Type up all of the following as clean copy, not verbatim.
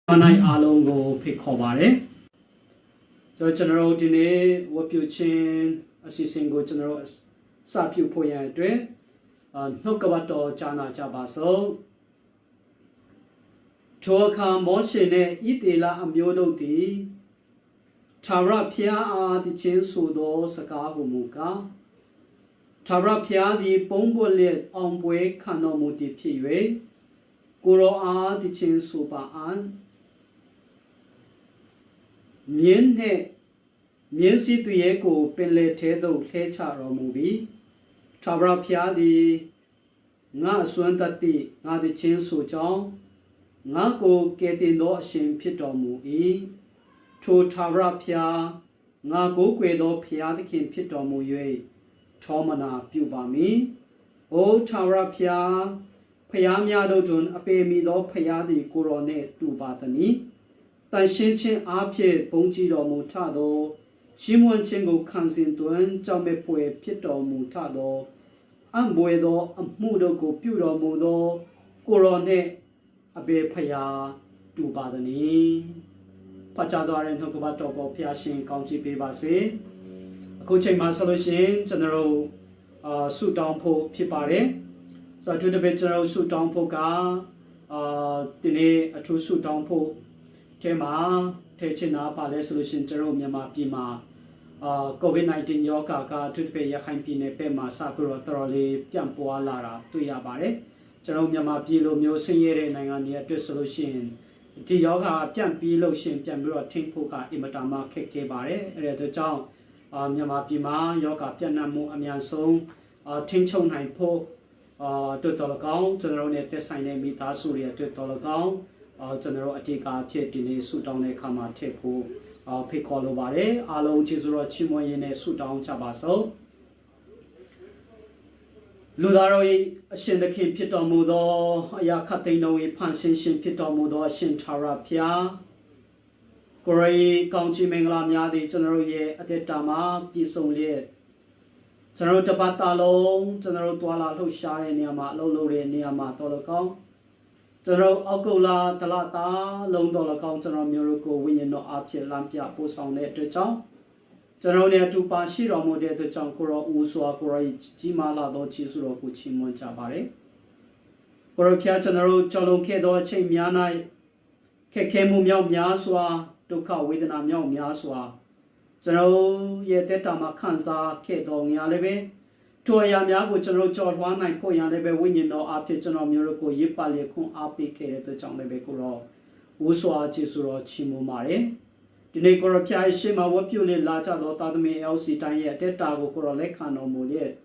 Manai alongo picobare. The general dine, wapu chin, assisting general sapu poyadre, Nokabato Jana Jabaso. Toka moshene itela amyodo di Tara Pia di chin sudo sakahumuka. Tara Pia di bombolet on way canomuti piwe. Guru a di chin suba an. Mien he mien si tu ye ko pele te do le cha ro mu bi Thabra phya di nga swan tat ti nga di chin su chong nga ko ke tin do a shin phit tor mu I Tho Thabra phya nga ko kwe do phya di khin phit tor mu yue thomana pyu ba mi O Thabra phya phya mya do tun ape mi do phya di ko ro ne tu ba ta ni但先前阿片蹦起到木差多，希望前个看心端，照没不会撇到木差多，按不会多，木头个表到木多，过了呢，阿别拍呀，杜巴的呢，拍家多人头个把头包拍先，讲起别把事，过去马上了先，真的喽，树当铺撇把嘞，所以就特别真的树当铺噶，今年出树当铺。Tema, Techina, Palace Solution, Jerome Yama Pima, COVID-19 Yoka, Tutpe Yahampine, Pema, Sakura, Trolley, Piampoa Lara, Tuyabare, Jerome Yama Pilo, Musiere, Nangania, Solution, the Yoga, Piampi, Lotion, Piambro, Timpoka, Imatama, Keke Bare, Red John, Yama Pima, Yoka, Pianamu, Amian Song, Tinchon Haipo, Tutolagong, General Tesine, Mita Suria, Tutolagong. General Atika Pietine Sudan Kama Tepu, Picolo Bare, Alo Jizuro Chimoyene Sudan Chabaso Ludaroi, Shindakin Pitomudo, Yakatino, Pansin Shin Pitomudo, Shintara Pia Gorei, County Menglamia, the General Ye Atetama, Pisole General Tabatalo, General Tuala Lushare Niama, Lolore Niama Tolokong. General Ogola, Talata, Long Dollar Count, General Miracle, winning no Apia, Lampia, Post on it to Chong. General near to Pashiro Mode to Chankoro, Usua, Kori, Jimala, do Chisuro, Kuchimon Chabare. Korokia General Jolon Kedo, Chimiana, Kekemu Miao Miaswa, Duka with an Amiao Miaswa. General Yetama Kansa, Kedo, Yaleve. Toya Miago General George 1 Poyan Lebe winning no Api General Miracle Yipale Kun Api Kere to John Lebekuro, Usua Chisuro Chimu Mare. The Negro Pia Shima Wapuli Laja Lotadami Elsie Tanya Tetago Corolekano Mulet.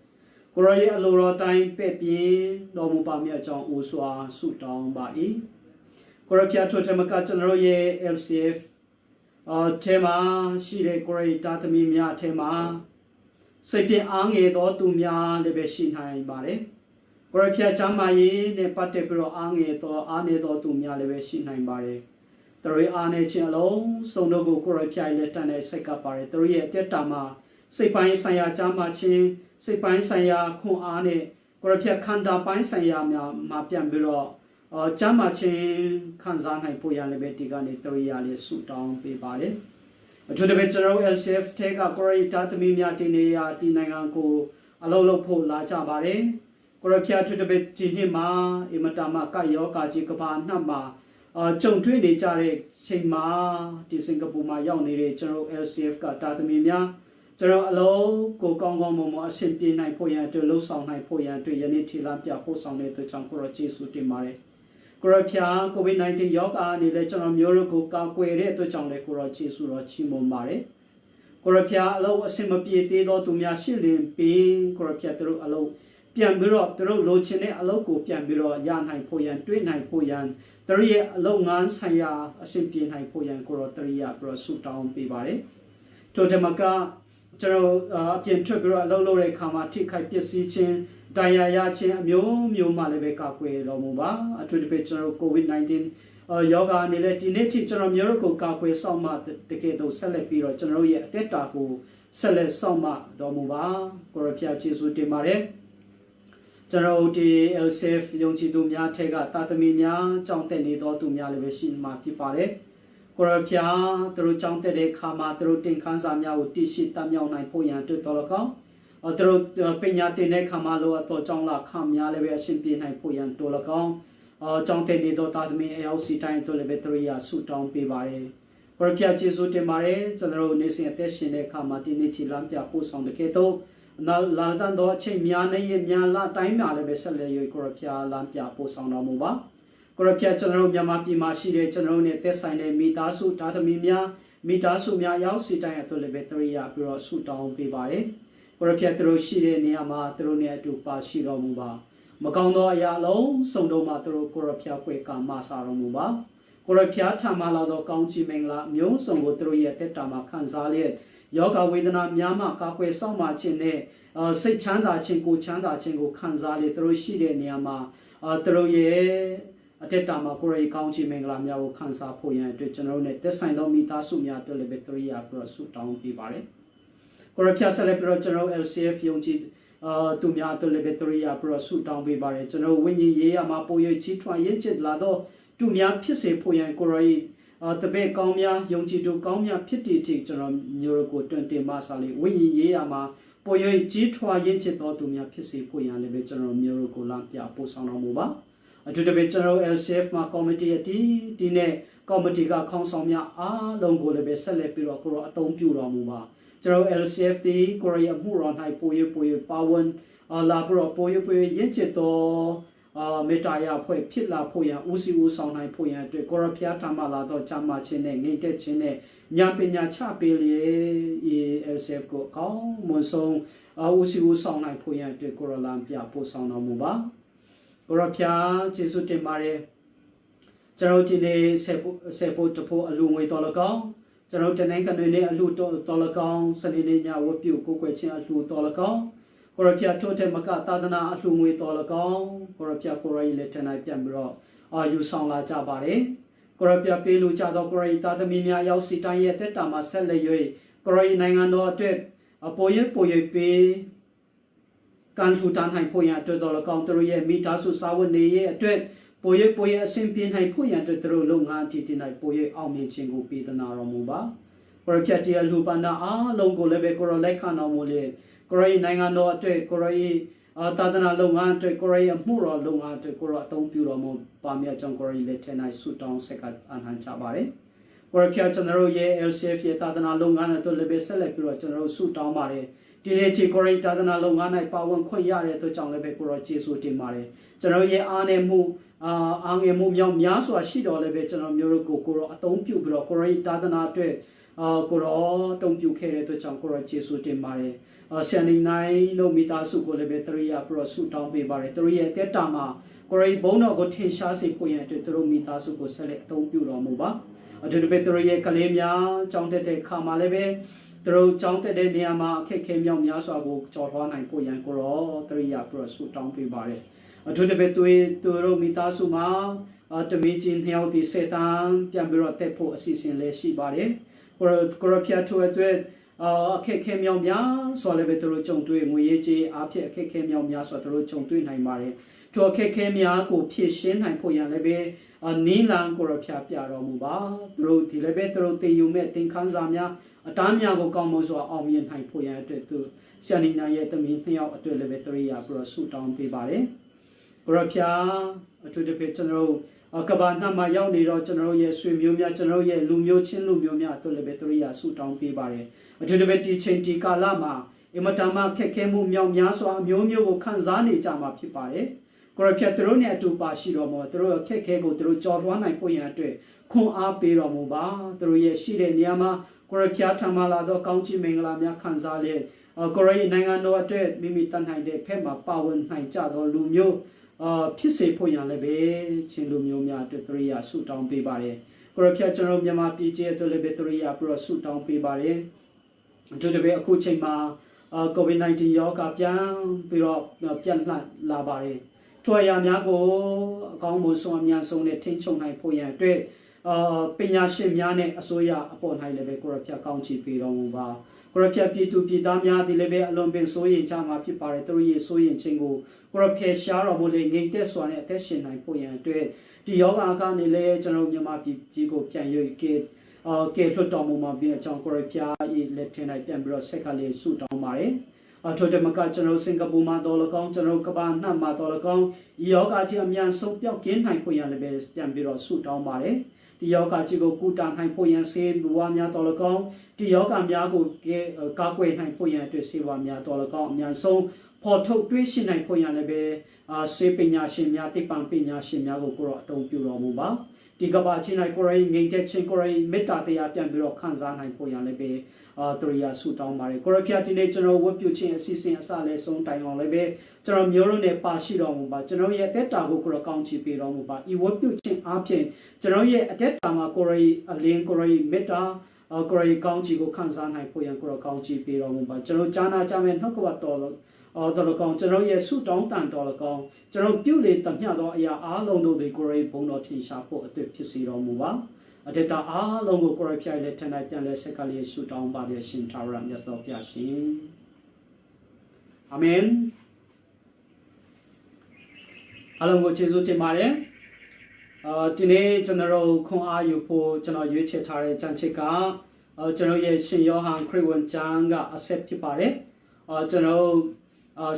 Coraya Loro Time Pepi, Nomupamia John Usua Sutong Bai. Corapia Totemaka General Ye LCF Tema Shire Corey Tatami Mia Tema. Sepi ange do tumia lebe shinhai bare. Korapia jamayi ne patepro ange do ane do tumia lebe shinhai bare. Tori ane chalo sonogo korapia letane seka bare. Tori tetama sepai saya jama chin sepai saya kun ane korapia kanda pai saya ma pian biro jama chin kanzan hai poyan lebe tigane tori ale sutong pe bare. To the General LCF take a Corey Tatamia Tinea Tinango, Alolopo La Jabare, Corapia to the bed Tinima, Imatama Kayoka Jikapan Nama, John Twinny Jare, Singma, the Singapore Yoni, General LCF Tatamia, General Alo, Go Gongo Momo, Simply Naipoya to Losong Naipoya to Yaniti Lampia Posong to Chankora Jesu Timare. Corapia, COVID-19 Yoga, the General Miracle, Kakwe to John Lecura Chisuro Chimo Mare. Corapia, allow a similar piety to Miashilin, being Corapia through allow Piambiro, through Lochine, Aloco, Piambiro, Yan Hypoyan, Twin Hypoyan, 3 Longan Saya, a Simpian Hypoyan, Corotaria, Prosutown Pibare. Totemaka, General Pian Trigger, Lolore Kama, Tika Piasichin. Daya Chin Mio Malebeka Kwe Lomuba, to the picture of COVID-19 Yoga Niletinati General Miracle Kakwe Soma, the Keto Selepiro, General Tetaku, Sele Soma, Domuba, Corapia Chisu Timare, ကျွန်တော်ဒီ LCF ယုံကြည်သူများထက်ကတာသမီများကြောင်းတက်နေတော်သူများလည်းပဲရှိမှာဖြစ်ပါတယ်ကိုရဖျားသူတို့ကြောင်းတက်တဲ့ခါမှာသူတို့တင်ခန်းစာများကိုတရှိတမြောက်နိုင်ဖို့ရန်အတွက်တော်လကောင်းသူတို့ပညာတင်တဲ့ခါမှာလိုအပ်သောကြောင်းလာခများလည်းပဲအရှင်းပြနိုင်ဖို့ရန်တော်လကောင်းကြောင်းတက်နေတော်တာသမီအရောက်စီတိုင်းတို့လည်းပဲသူရဆုတောင်းပေးပါတယ်ကိုရဖျားကျေးဇူးတင်ပါတယ်ကျွန်တော်နေစဉ်အသက်ရှင်တဲ့ခါမှာဒီနေ့ချီလမ်းပြပို့ဆောင်တဲ့ကဲတော့လာတန်တော့အချိန်များနေရများလာတိုင်းများလည်းပဲဆက်လက်ရွေးကိုရဖျားလမ်းပြပို့ဆောင်တော်မူပါကိုရဖျားကျွန်တော်မြန်မာပြည်မှာရှိတဲ့ကျွန်တော်နဲ့သက်ဆိုင်တဲ့မိသားစုဒါသမီများမိသားစုများရောက်စီတိုင်းအတွက်လည်းပဲတရိယာပြီးတော့ဆုတောင်းပေးပါတယ်ကိုရဖျားသူတို့ရှိတဲ့နေရာမှာသူတို့နဲ့အတူပါရှိတော်မူပါမကောင်းသောအရာလုံးစုံတော့မှသူတို့ကိုရဖျားခွေကာမစာတော်မူပါကိုရဖျားထံမှလာသောကောင်းချီးမင်္ဂလာမျိုးစုံကိုသူတို့ရဲ့တက်တာမှာခံစားလျက်ယောဂဝေဒနာများမှကာကွယ်ဆောင်မှခြင်းနဲ့စိတ်ချမ်းသာခြင်းကိုချမ်းသာခြင်းကိုခံစားလေသူတို့ရှိတဲ့နေရာမှာသူတို့ရဲ့အတက်တာမှာကိုယ်ရေးကောင်းချီးမင်္ဂလာများကိုခံစားဖို့ရန်အတွက်ကျွန်တော်တို့နဲ့သက်ဆိုင်သောမိသားစုများအတွက်လည်းပဲတရိယာပြီးတော့ဆုတောင်းပေးပါတယ်ကိုရဖျားဆက်လက်ပြီးတော့ကျွန်တော် LCF ယုံကြည်သူများအတွက်လည်းပဲတရိယာပြီးတော့ဆုတောင်းပေးပါတယ်ကျွန်တော်ဝိညာဉ်ရေးရမှာပို၍ချီးထွမ်းရင့်ကျက်လာသောသူများဖြစ်စေဖို့ရန်ကိုယ်ရေးတပည့်ကောင်းများယုံကြည်သူကောင်းများဖြစ်တည်တည်ကျွန်တော်မျိုးတို့ကိုတွင်တင်မဆာလေးဝိညာဉ်ရေးရမှာပို၍ကြီးထွားရင့်ကျက်တော်သူများဖြစ်စေဖို့ရန်လည်းပဲကျွန်တော်မျိုးတို့ကိုလမ်းပြပို့ဆောင်တော်မူပါအထူးသဖြင့်ကျွန်တော် LCF မှာ committee အတီးနဲ့ committee ကခေါင်းဆောင်များအားလုံးကိုလည်းပဲဆက်လက်ပြီးတော့ကိုရောအသုံးပြုတော်မူပါကျွန်တော် LCF တီကိုရီးယားမှုတော်၌ပို၍ပါဝင်လာပြီးတော့ပို၍ရင့်ကျက်တော်မေတ္တာရဖွဲ့ဖြစ်လာဖို့ရန်ဦးစီးဦးဆောင်နိုင်ဖို့ရန်အတွက်ကိုရဖျားထမ်းမှလာတော့ဂျာမချင်းနဲ့ငိမ့်တက်ခြင်းနဲ့ညာပညာချပေးလေ LCF ကိုကောင်းမွန်ဆုံးဦးစီးဦးဆောင်နိုင်ဖို့ရန်အတွက်ကိုရလံပြပို့ဆောင်တော်မူပါကိုရဖျားကျေးဇူးတင်ပါတယ်ကျွန်တော်ဒီနေ့ဆက်ဖို့တဖို့အလူငွေတော်လကောင်းကျွန်တော်တနေ့ကနေနဲ့အလူတော်လကောင်းစနေနေ့ညဝတ်ပြုကိုကွယ်ခြင်းအလူတော်လကောင်းကိုရဖျားထိုးတဲ့မကသာသနာအလှငွေတော်လကောင်းကိုရဖျားကိုရည်လက်ထနိုင်ပြန်ပြီးတော့ယူဆောင်လာကြပါတယ်ကိုရဖျားပေးလို့ကြတော့ကိုရည်သားသမီးများရောက်စီတိုင်းရဲ့တက်တာမှာဆက်လက်၍ကိုရည်နိုင်ငံတော်အတွက်ပို၍ပေးကန်ထူတန်းနိုင်ဖို့ရန်အတွက်တော်လကောင်းတို့ရဲ့မိသားစုစာဝန်နေရဲ့အတွက်ပို၍အဆင်ပြေနိုင်ဖို့ရန်အတွက်တို့လုပ်ငန်းတည်တည်နိုင်ပို၍အောင်မြင်ခြင်းကိုပေးသနာတော်မူပါကိုရဖျားတရားလူပန္နာအားလုံးကိုလည်းပဲကိုရလက်ခံတော်မူလေကိုရီးနိုင်ငံတော်အတွက်ကိုရီးသာသနာလုပ်ငန်းအတွက်ကိုရီးအမှုတော်လုပ်ငန်းအတွက်ကိုရအသုံးပြုတော်မူပါမြတ်ကြောင့်ကိုရီးလက်ထနိုင်ဆုတောင်းဆက်ကအဟန်ချပါတယ်ကိုရီးဖျားကျွန်တော်တို့ရဲ့ LCF ရဲ့သာသနာလုပ်ငန်းအတွက်လည်းပဲဆက်လက်ပြီးတော့ကျွန်တော်တို့ဆုတောင်းပါတယ်ဒီနေ့ဒီကိုရီးသာသနာလုပ်ငန်း၌ပါဝင်ခွင့်ရတဲ့အတွက်ကြောင့်လည်းပဲကိုရောကျေးဇူးတင်ပါတယ်ကျွန်တော်ရဲ့အားနည်းမှုအားငယ်မှုမြောက်များစွာရှိတော်လည်းပဲကျွန်တော်မျိုးတို့ကိုရောအသုံးပြုပြီးတော့ကိုရီးသာသနာအတွက်ကိုရောတုံ့ပြုခဲ့တဲ့အတွက်ကြောင့်ကိုရောကျေးဇူးတင်ပါတယ်ဆန်နေနိုင်လို့မိသားစုကိုလည်းပဲတရိယာပရောဆုတောင်းပေးပါတယ်တရိယာတက်တာမှာကိုရိဘုံတော်ကိုထင်ရှားစေဖို့ရန်အတွက်သူတို့မိသားစုကိုဆက်လက်အသုံးပြုတော်မူပါအထူးသဖြင့်တရိယာကလေးများကြောင်းတက်တဲ့ခါမှာလည်းပဲသူတို့ကြောင်းတက်တဲ့နေရာမှာအခက်ခဲမြောက်များစွာကိုကြော်လွှားနိုင်ဖို့ရန်ကိုရောတရိယာပရောဆုတောင်းပေးပါတယ်အထူးသဖြင့်သူတို့မိသားစုမှာတမီချင်းနှစ်ယောက်ဒီစေတန်ပြန်ပြီးတော့တက်ဖို့အစီအစဉ်လည်းရှိပါတယ်ကိုရောဖျားထိုးအတွက်အခက်ခဲမြောက်များစွာလည်းပဲသူတို့ကြုံတွေ့ငွေရေးကြေးအားဖြင့်အခက်ခဲမြောက်များစွာသူတို့ကြုံတွေ့နိုင်ပါတယ်ထိုအခက်ခဲများကိုဖြည့်ရှင်းနိုင်ဖို့ရန်လည်းပဲနီးလန်းကိုရဖျားပြတော်မူပါသူတို့ဒီလည်းပဲသူတို့တင်ယူမဲ့သင်ခန်းစာများအတားများကိုကောင်းမွန်စွာအောင်မြင်နိုင်ဖို့ရန်အတွက်သူဆရာနီနာရဲ့တမီးနှစ်ယောက်အတွက်လည်းပဲတရိယာပြီးတော့ဆုတောင်းပေးပါတယ်ကိုရဖျားအထူးသဖြင့်ကျွန်တော်တို့ကဘာနှမှာရောက်နေတော့ကျွန်တော်ရဲ့ဆွေမျိုးများကျွန်တော်ရဲ့လူမျိုးချင်းလူမျိုးများအတွက်လည်းပဲတရိယာဆုတောင်းပေးပါတယ်အထူးသဖြင့်ဒီချိန်ဒီကာလမှာအမတမခက်ခဲမှုမြောက်များစွာအမျိုးမျိုးကိုခံစားနေကြမှာဖြစ်ပါတယ်ကိုရဖျက်သူတို့နဲ့အတူပါရှိတော်မူသူတို့အခက်ခဲကိုသူတို့ကြော်လွှားနိုင်ဖို့ရန်အတွက်ခွန်အားပေးတော်မူပါသူတို့ရဲ့ရှိတဲ့နေရာမှာကိုရဖျားထံမှလာသောကောင်းချီးမင်္ဂလာများခံစားလေကိုရနိုင်ငံတော်အတွက်မိမိတန်နိုင်တဲ့ဖက်မှာပါဝင်နိုင်ကြသောလူမျိုးဖြစ်စေဖို့ရန်လည်းပဲချင်းလူမျိုးများအတွက်တရိယာဆုတောင်းပေးပါတယ်ကိုရဖျက်ကျွန်တော်မြန်မာပြည်ကြီးအတွက်လည်းပဲတရိယာပြီးတော့ဆုတောင်းပေးပါတယ်အထူးသဖြင့်အခုချိန်မှာCOVID-19 ရောဂါပြန်ပြီးတော့ပြန့်နှံ့လာပါတယ်ထိုအရာများကိုအကောင်းမွန်ဆုံးအများဆုံးနဲ့ထိန်းချုပ်နိုင်ဖို့ရန်အတွက်ပညာရှင်များနဲ့အစိုးရအပေါ်၌လည်းပဲကိုရဖျားကောင်းချီးပေးတော်မူပါ ကိုရဖျက်ပြည်သူပြည်သားများဒီလည်းပဲအလွန်ပင်စိုးရင်ကြမှာဖြစ်ပါတယ်သူတို့ရဲ့စိုးရင်ခြင်းကိုကိုရဖျက်ရှားတော်မူလေငိမ့်သက်စွာနဲ့အသက်ရှင်နိုင်ဖို့ရန်အတွက်ဒီယောဂါကနေလဲကျွန်တော်မြန်မာပြည်ကြီးကိုပြန်ရွေးကေလွတ်တော်မူမှာပြီးအကြောင်းကိုရဖျက်ရဲ့လက်ထင်လိုက်ပြန်ပြီးတော့ဆက်ကလေးဆုတောင်းပါတယ်ထို့တမကကျွန်တော်စင်ကာပူမှာတော်လကောင်းကျွန်တော်ကမ္ဘာနှံ့မှာတော်လကောင်းဒီယောဂါကြီးအမြန်ဆုံးပျောက်ကင်းနိုင်ဖို့ရန်လည်းပဲပြန်ပြီးတော့ဆုတောင်းပါတယ်ဒီယောဂါကြီးကိုကုတာနိုင်ဖို့ရန်ဆေးဘဝများတော်လကောင်းဒီယောဂါများကိုကာကွယ်နိုင်ဖို့ရန်အတွက်ဆေးဘဝများတော်လကောင်းအမြန်ဆုံးဖော်ထုတ်တွေးရှိနိုင်ဖို့ရန်လည်းပဲဆေးပညာရှင်များတိပ္ပံပညာရှင်များကိုကိုရောအသုံးပြုတော်မူပါဒီကဘာချင်းနိုင်ကိုရိုင်းငိမ့်တဲ့ချင်းကိုရိုင်းမေတ္တာတရားပြန်ပြီးတော့ခံစားနိုင်ဖို့ရန်လည်းပဲသူရဆူတောင်းပါတယ်ကိုရဖျားဒီနေ့ကျွန်တော်ဝတ်ပြုခြင်းအစီအစဉ်အစလည်းဆုံးတိုင်အောင်လည်းပဲကျွန်တော်မျိုးလုံးနဲ့ပါရှိတော်မူပါကျွန်တော်ရဲ့အသက်တာကိုကိုရကောင်းချီးပေးတော်မူပါဤဝတ်ပြုခြင်းအပြင်ကျွန်တော်ရဲ့အသက်တာမှာကိုရိုင်းအလင်းကိုရိုင်းမေတ္တာကိုရိုင်းကောင်းချီးကိုခံစားနိုင်ဖို့ရန်ကိုရကောင်းချီးပေးတော်မူပါကျွန်တော်ကြားနာကြမယ်နှုတ်ကပတ်တော်တော်လကောင်းကျွန်တော်ရဲ့ဆုတောင်းတန်တော်လကောင်းကျွန်တော်ပြုလေတမျှသောအရာအားလုံးတို့ကိုကိုရိုင်းဘုံတော်ထင်ရှားဖို့အတွက်ဖြစ်စေတော်မူပါအတ္တအားလုံးကိုကိုရဖျားလက်ထက်၌ပြန်လဲဆက်ကလေးဆုတောင်းပါရရှင်ထာဝရမြတ်စွာဘုရားရှင်အာမင်အားလုံးကိုကျေးဇူးတင်ပါတယ်ဒီနေ့ကျွန်တော်ခွန်အားယူဖို့ကျွန်တော်ရွေးချယ်ထားတဲ့ကြံချက်ကကျွန်တော်ရဲ့ရှင်ယောဟန်ခရစ်ဝင်ကျမ်းကအဆက်ဖြစ်ပါတယ်ကျွန်တော်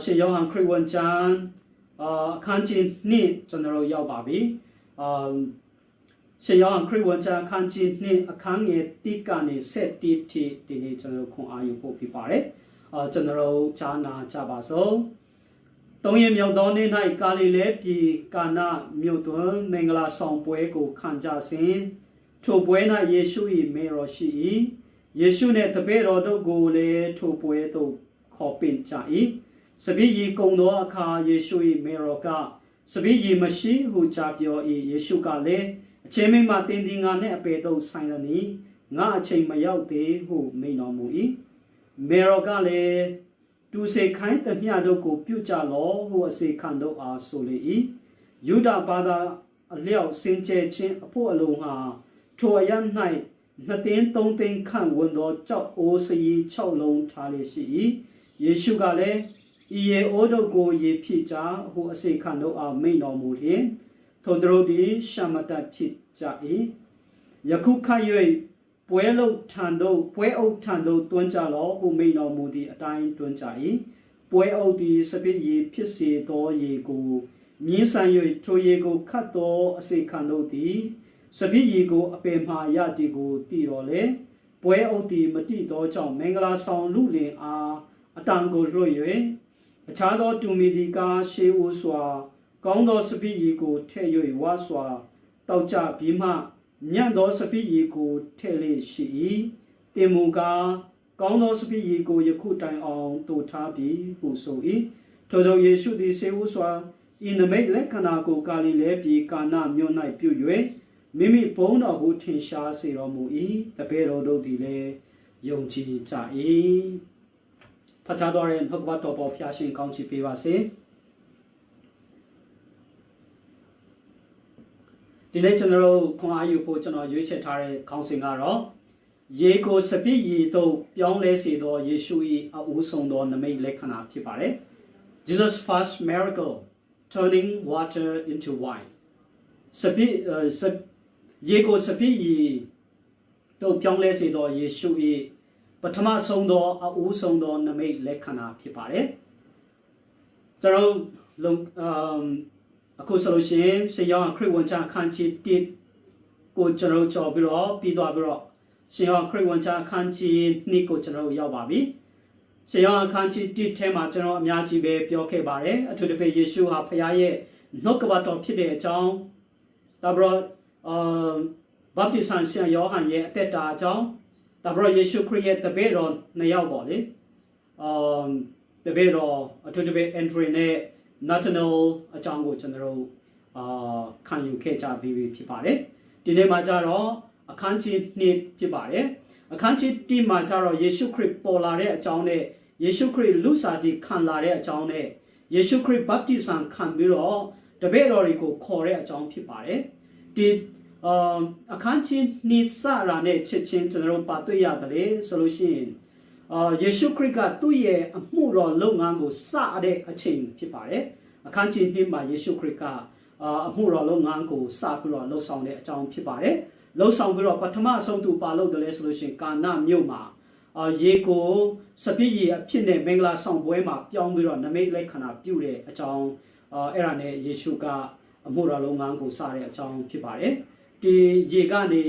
ရှင်ယောဟန်ခရစ်ဝင်ကျမ်းအခန်းကြီး2ကျွန်တော်ရောက်ပါပြီရှင်ယောဟန်ခရစ်ဝင်ကျမ်းအခန်းကြီး2အခန်းငယ်1ကနေ7ထိဒီနေ့ကျွန်တော်ခွန်အားယူဖို့ဖြစ်ပါတယ်ကျွန်တော်ကြားနာကြပါစို့သုံးရမြောက်သောနေ့၌ဂါလိလဲပြည်ကာနမြို့တွင်မင်္ဂလာဆောင်ပွဲကိုခံကြစဉ်ထိုပွဲ၌ယေရှု၏မေတော်ရှိ၏ယေရှုနှင့်တပည့်တော်တို့ကိုလည်းထိုပွဲသို့ခေါ်ပင့်ကြ၏စပည့်ကြီးကုံသောအခါယေရှု၏မေတော်ကစပည့်ကြီးမရှိဟုကြားပြော၏ယေရှုကလည်းအချင်းမင်းမှတင်းတင်းငါနှင့်အပေသို့ဆိုင်သည်ငါအချိန်မရောက်သေးဟုမိန့်တော်မူ၏မေတော်ကလည်းသူစေခိုင်းသမျှတို့ကိုပြုကြလောဟုအစေခံတို့အားဆိုလေ၏ယုဒဘာသာအလျောက်စင်ကြယ်ခြင်းအဖို့အလုံးဟာထိုအရ၌2သိန်း3သိန်းခန့်ဝင်သောကြောက်အိုးစရီ6လုံးထားလေရှိ၏ယေရှုကလည်းဤရေအိုးတို့ကိုရေဖြစ်ကြဟုအစေခံတို့အားမိန့်တော်မူလျင်ထိုသူတို့သည်ရှမတတ်ဖြစ်ကြ၏ယခုခတ်၍ပွဲအုပ်ထံသို့တွန်းကြလောဟုမိန့်တော်မူသည့်အတိုင်းတွန်းကြ၏ပွဲအုပ်သည်စပည့်ရေဖြစ်စေသောရေကိုမြင်းဆန်၍ထိုရေကိုခတ်သောအစေခံတို့သည်စပည့်ရေကိုအပင်မှရသည်ကိုတည်တော်လေပွဲအုပ်သည်မတည်သောကြောင့်မင်္ဂလာဆောင်လူလင်အားအတန်ကိုလွှတ်၍အခြားသောတူမီဒီကာရှေးဦးစွာကောင်းသောစပည့်ရေကိုထည့်၍ဝါစွာတောက်ကြပြီးမှညံ့သောစပည့်ရေကိုထည့်လေရှိ၏တင်မူကားကောင်းသောစပည့်ရေကိုယခုတိုင်အောင်တူထားပြီးဟုဆို၏ထို့သောယေရှုသည်ရှေးဦးစွာဤနမိတ်လက္ခဏာကိုဂါလိလဲပြည်ကာနမြို့၌ပြု၍မိမိဘုန်းတော်ကိုထင်ရှားစေတော်မူ၏တပည့်တော်တို့သည်လည်းယုံကြည်ကြ၏ဖတ်ကြားတော်ရဲ့နှုတ်ကပတ်တော်ပေါ်ဖျားရှင်ကောင်းချီးပေးပါစေဒီနေ့ကျွန်တော်ခွန်အားယူဖို့ကျွန်တော်ရွေးချယ်ထားတဲ့ခေါင်းစဉ်ကတော့ရေကိုစပည့်ရည်သို့ပြောင်းလဲစေသောယေရှု၏အဦးဆုံးသောနမိတ်လက္ခဏာဖြစ်ပါတယ် Jesus first miracle turning water into wine စပည့်ရေကိုစပည့်ရည်သို့ပြောင်းလဲစေသောယေရှု၏ပထမဆုံးသောအဦးဆုံးသောနမိတ်လက္ခဏာဖြစ်ပါတယ်ကျွန်တော်အခုဆိုလို့ရှိရင်ရှင်ယောဟန်ခရစ်ဝင်ကျမ်းအခန်းကြီး1ကိုကျွန်တော်ကြော်ပြီးတော့ပြီးသွားပြီးတော့ရှင်ယောဟန်ခရစ်ဝင်ကျမ်းအခန်းကြီး2ကိုကျွန်တော်ရောက်ပါပြီရှင်ယောဟန်အခန်းကြီး1ထဲမှာကျွန်တော်အများကြီးပဲပြောခဲ့ပါတယ်အထူးသဖြင့်ယေရှုဟာဖခင်ရဲ့နှုတ်ကပတ်တော်ဖြစ်တဲ့အကြောင်းဒါပြီးတော့ဗတ္တိဇံရှင်ယောဟန်ရဲ့အသက်တာအကြောင်းဒါပြီးတော့ယေရှုခရစ်ရဲ့တပည့်တော်2ယောက်ပေါ့လေတပည့်တော်အထူးသဖြင့် entry နဲ့ national အကြောင်းကိုကျွန်တော်ခံယူခဲ့ကြပြီးဖြစ်ပါတယ်ဒီနေ့မှာကျတော့အခန်းကြီး2ဖြစ်ပါတယ်အခန်းကြီး1မှာကျတော့ယေရှုခရစ်ပေါ်လာတဲ့အကြောင်းနဲ့ယေရှုခရစ်လူစားတီခံလာတဲ့အကြောင်းနဲ့ယေရှုခရစ်ဗတ္တိဇံခံပြီးတော့တပည့်တော်တွေကိုခေါ်တဲ့အကြောင်းဖြစ်ပါတယ်ဒီအခန်းကြီး2စရာနဲ့ချက်ချင်းကျွန်တော်ပါတွေ့ရတယ်ဆိုလို့ရှိရင် ယေရှုခရစ်ကသူ့ရဲ့အမှုတော်လုပ်ငန်းကိုစတဲ့အချိန်ဖြစ်ပါတယ်အခန်းကြီး2မှာယေရှုခရစ်ကအမှုတော်လုပ်ငန်းကိုစပြီးတော့လှုပ်ဆောင်တဲ့အကြောင်းဖြစ်ပါတယ်လှုပ်ဆောင်ပြီးတော့ပထမဆုံးသူပါလို့တယ်လဲဆိုလို့ရှိရင်ကာနမြို့မှာရေကိုစပြည့်ရအဖြစ်နဲ့မင်္ဂလာဆောင်ပွဲမှာပြောင်းပြီးတော့နမိတ်လက္ခဏာပြုတဲ့အကြောင်းအဲ့ဒါနဲ့ယေရှုကအမှုတော်လုပ်ငန်းကိုစတဲ့အကြောင်းဖြစ်ပါတယ်ဒီရေကနေ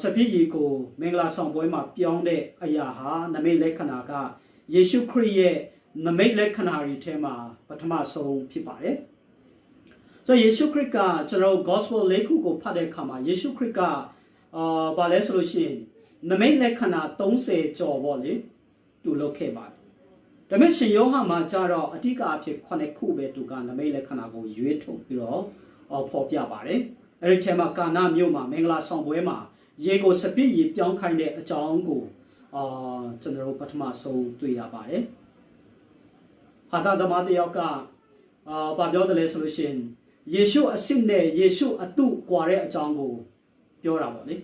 စပြည့်ရကိုမင်္ဂလာဆောင်ပွဲမှာပြောင်းတဲ့အရာဟာနမိတ်လက္ခဏာကယေရှုခရစ်ရဲ့နမိတ်လက္ခဏာတွေထဲမှာပထမဆုံးဖြစ်ပါတယ်ဆိုယေရှုခရစ်ကကျွန်တော် gospel လေးခုကိုဖတ်တဲ့အခါမှာယေရှုခရစ်ကဘာလဲဆိုလို့ရှိရင်နမိတ်လက္ခဏာ30ကျော်ပေါ့လေသူလုပ်ခဲ့ပါတယ်ဒါပေမဲ့ရှင်ယောဟန်မှာကျတော့အဓိကအဖြစ်9ခုပဲသူကနမိတ်လက္ခဏာကိုရွေးထုတ်ပြီးတော့ဖော်ပြပါတယ်အဲ့ဒီထဲမှာကာနာမြို့မှာမင်္ဂလာဆောင်ပွဲမှာရေကိုစပစ်ရေပြောင်းခိုင်းတဲ့အကြောင်းကိုကျွန်တော်တို့ပထမဆုံးတွေ့ရပါတယ်ဟာတာသမားတယောက်ကဘာပြောတယ်လဲဆိုလို့ရှိရင်ယေရှုအစစ်နဲ့ယေရှုအတုကွာတဲ့အကြောင်းကိုပြောတာပေါ့လေ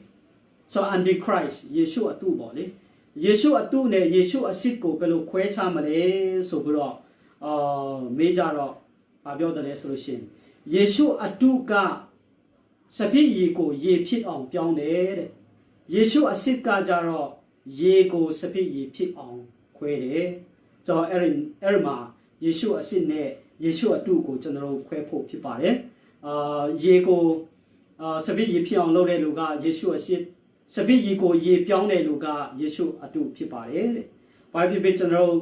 ဆို antichrist ယေရှုအတုပေါ့လေယေရှုအတုနဲ့ယေရှုအစစ်ကိုဘယ်လိုခွဲခြားမလဲဆိုပြီးတော့မေးကြတော့ဘာပြောတယ်လဲဆိုလို့ရှိရင်ယေရှုအတုကစပြည့်ရေကိုရေဖြစ်အောင်ပြောင်းတယ်တဲ့ယေရှုအစစ်ကကြတော့ရေကိုစပြည့်ရေဖြစ်အောင်ခွဲတယ်ဆိုတော့အဲ့မှာယေရှုအစစ်နဲ့ယေရှုအတုကိုကျွန်တော်တို့ခွဲဖို့ဖြစ်ပါတယ်ရေကိုစပြည့်ရေဖြစ်အောင်လုပ်တဲ့လူကယေရှုအစစ်စပြည့်ရေကိုရေပြောင်းတဲ့လူကယေရှုအတုဖြစ်ပါတယ်တဲ့ဘာဖြစ်ဖြစ်ကျွန်တော်တို့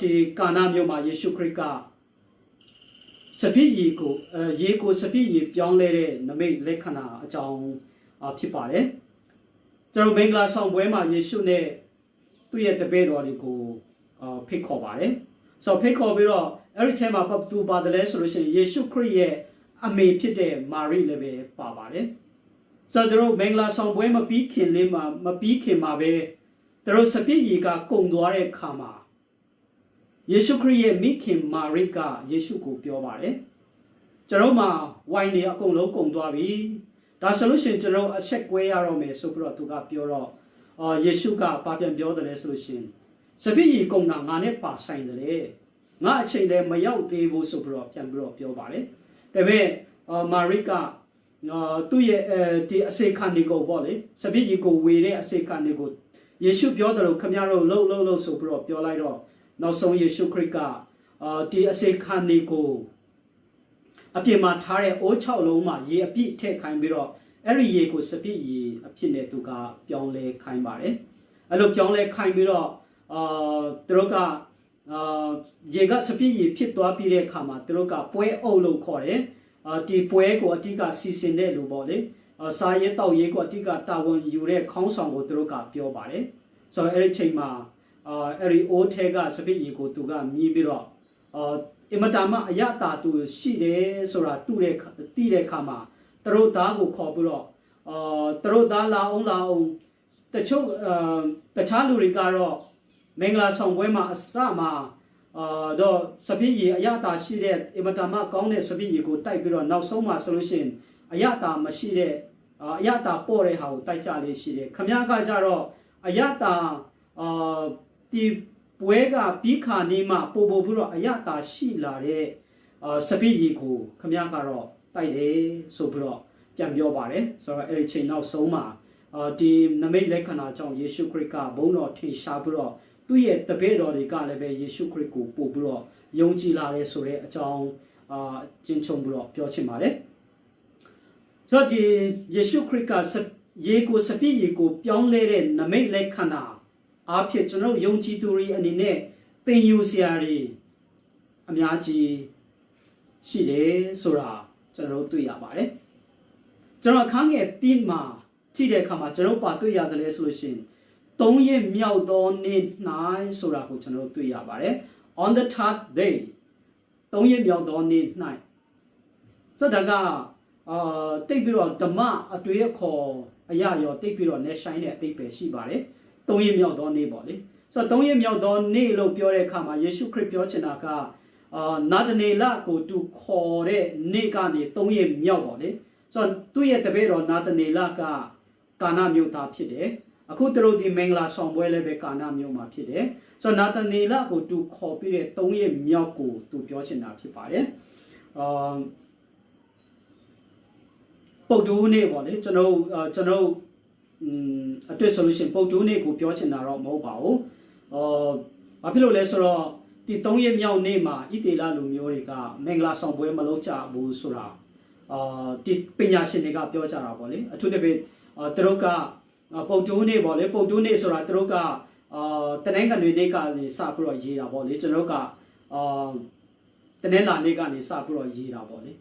ဒီကာနာမြို့မှာယေရှုခရစ်ကစပြည့်ရေကိုစပြည့်ရေပြောင်းလဲတဲ့နမိတ်လက္ခဏာအကြောင်းဖြစ်ပါတယ်ကျွန်တော်မင်္ဂလာဆောင်ပွဲမှာယေရှုနဲ့သူ့ရဲ့တပည့်တော်တွေကိုဖိတ်ခေါ်ပါတယ်ဆိုတော့ဖိတ်ခေါ်ပြီးတော့အဲ့ဒီထဲမှာသူပါတယ်လဲဆိုလို့ရှိရင်ယေရှုခရစ်ရဲ့အမေဖြစ်တဲ့မာရိလည်းပဲပါပါတယ်ဆိုတော့တို့မင်္ဂလာဆောင်ပွဲမပြီးခင်မှာပဲတို့စပြည့်ရေကကုံသွားတဲ့ခါမှာယေရှုခရစ်ရဲ့မိခင်မာရိကယေရှုကိုပြောပါတယ်ကျွန်တော်မှာဝိုင်နေအကုန်လုံးကုံသွားပြီဒါဆိုလို့ရှိရင်ကျွန်တော်အဆက်ကွဲရတော့မယ်ဆိုပြီးတော့သူကပြောတော့ယေရှုကဘာပြန်ပြောတယ်လဲဆိုလို့ရှိရင်စပြည့်ရေကုံတာငါနဲ့ပါဆိုင်တယ်ငါအချိန်လည်းမရောက်သေးဘူးဆိုပြီးတော့ပြန်ပြီးတော့ပြောပါတယ်ဒါပေမဲ့မာရိကသူ့ရဲ့ဒီအစေခံဒီကိုပေါ့လေစပြည့်ရေကိုဝေတဲ့အစေခံဒီကိုယေရှုပြောတယ်လို့ခမရတို့လှုပ်ဆိုပြီးတော့ပြောလိုက်တော့နောက်ဆုံးယေရှုခရစ်ကဒီအစေခံဒီကိုအပြင်မှာထားတဲ့အိုး6လုံးမှာရေအပြည့်ထည့်ခိုင်းပြီးတော့အဲ့ဒီရေကိုစပြည့်ရေအဖြစ်နဲ့သူကပြောင်းလဲခိုင်းပါတယ်အဲ့လိုပြောင်းလဲခိုင်းပြီးတော့သူတို့ကရေကစပြည့်ရေဖြစ်သွားပြီးတဲ့အခါမှာသူတို့ကပွဲအုပ်လို့ခေါ်တယ်ဒီပွဲကိုအတိကစီစဉ်တဲ့လူပေါ့လေစားရဲတောက်ရဲကိုအတိကတာဝန်ယူတဲ့ခေါင်းဆောင်ကိုသူတို့ကပြောပါတယ်ဆိုတော့အဲ့ဒီချိန်မှာအဲ့ဒီအိုးထဲကစပြည့်ရေကိုသူကမြည်ပြီးတော့အင်မတန်မှအယတာသူရှိတယ်ဆိုတာတိတဲ့ခါမှာသူတို့သားကိုခေါ်ပြီးတော့သူတို့သားလာအောင်တချို့တခြားလူတွေကတော့မင်္ဂလာဆောင်ပွဲမှာအစမှာတော့စပြည့်ရေအယတာရှိတဲ့အင်မတန်မှကောင်းတဲ့စပြည့်ရေကိုတိုက်ပြီးတော့နောက်ဆုံးမှာဆိုလို့ရှိရင်အယတာမရှိတဲ့အယတာပေါ့တဲ့ဟာကိုတိုက်ကြလေးရှိတယ်ခမ ्या ကကြတော့အယတာဒီပွဲကပြီးခါနေမှပို့ပြီးတော့အယတာရှိလာတဲ့စပြည့်ရေကိုခမ ्या ကတော့တိုက်တယ်ဆိုပြီးတော့ပြန်ပြောပါတယ်ဆိုတော့အဲ့ဒီချိန်နောက်ဆုံးမှာဒီနမိတ်လက္ခဏာကြောင့်ယေရှုခရစ်ကဘုန်းတော်ထင်ရှားပြီးတော့သူ့ရဲ့တပည့်တော်တွေကလည်းပဲယေရှုခရစ်ကိုပို့ပြီးတော့ယုံကြည်လာတယ်ဆိုတဲ့အကြောင်းကျင့်ချုံပြီးတော့ပြောချင်ပါတယ်ဆိုတော့ဒီယေရှုခရစ်ကရေကိုစပြည့်ရေကိုပြောင်းလဲတဲ့နမိတ်လက္ခဏာအားဖြင့်ကျွန်တော်ယုံကြည်သူတွေအနေနဲ့သင်ယူစရာတွေအများကြီးရှိတယ်ဆိုတာကျွန်တော်တွေ့ရပါတယ်ကျွန်တော်အခန်းငယ်3မှာကြည့်တဲ့အခါမှာကျွန်တော်ပါတွေ့ရတယ်လဲဆိုလို့ရှိရင်3ရက်မြောက်သောနေ့၌ဆိုတာကိုကျွန်တော်တွေ့ရပါတယ် on the third day 3ရက်မြောက်သောနေ့၌ဆိုတော့ဒါကတိတ်ပြီးတော့ဓမ္မအတွေ့အခေါ်အရာရောတိတ်ပြီးတော့နေဆိုင်တဲ့အတိတ်ပဲရှိပါတယ်3ရက်မြောက်သောနေ့ပေါ့လေဆိုတော့3ရက်မြောက်သောနေ့လို့ပြောတဲ့အခါမှာယေရှုခရစ်ပြောချင်တာကနာသနေလကိုသူခေါ်တဲ့နေ့ကနေ3ရက်မြောက်ပေါ့လေဆိုတော့သူ့ရဲ့တပည့်တော်နာသနေလကကာနာမြို့သားဖြစ်တယ် အခုသူတို့ဒီမင်္ဂလာဆောင်ပွဲလည်းပဲကာနာမျိုးမှာဖြစ်တယ်ဆိုတော့နာသနီလကိုသူခေါ်ပြီးတဲ့3ရက်မြောက်ကိုသူပြောချင်တာဖြစ်ပါတယ်ပုတ်တူးနေ့ပေါ့လေကျွန်တော်အတွက် solution ပုတ်တူးနေ့ကိုပြောချင်တာတော့မဟုတ်ပါဘူးဘာဖြစ်လို့လဲဆိုတော့ဒီ3ရက်မြောက်နေ့မှာဣသေလလူမျိုးတွေကမင်္ဂလာဆောင်ပွဲမလုပ်ကြဘူးဆိုတာဒီပညာရှင်တွေကပြောကြတာပေါ့လေအထူးသဖြင့်သူတို့ကပုတ်တူးနေ့ပေါ့လေပုတ်တူးနေ့ဆိုတာသူတို့ကတနင်္ဂနွေနေ့ကနေစပြီးတော့ရေးတာပေါ့လေကျွန်တော်ကတနင်္လာနေ့ကနေစပြီးတော့ရေးတာပေါ့လေ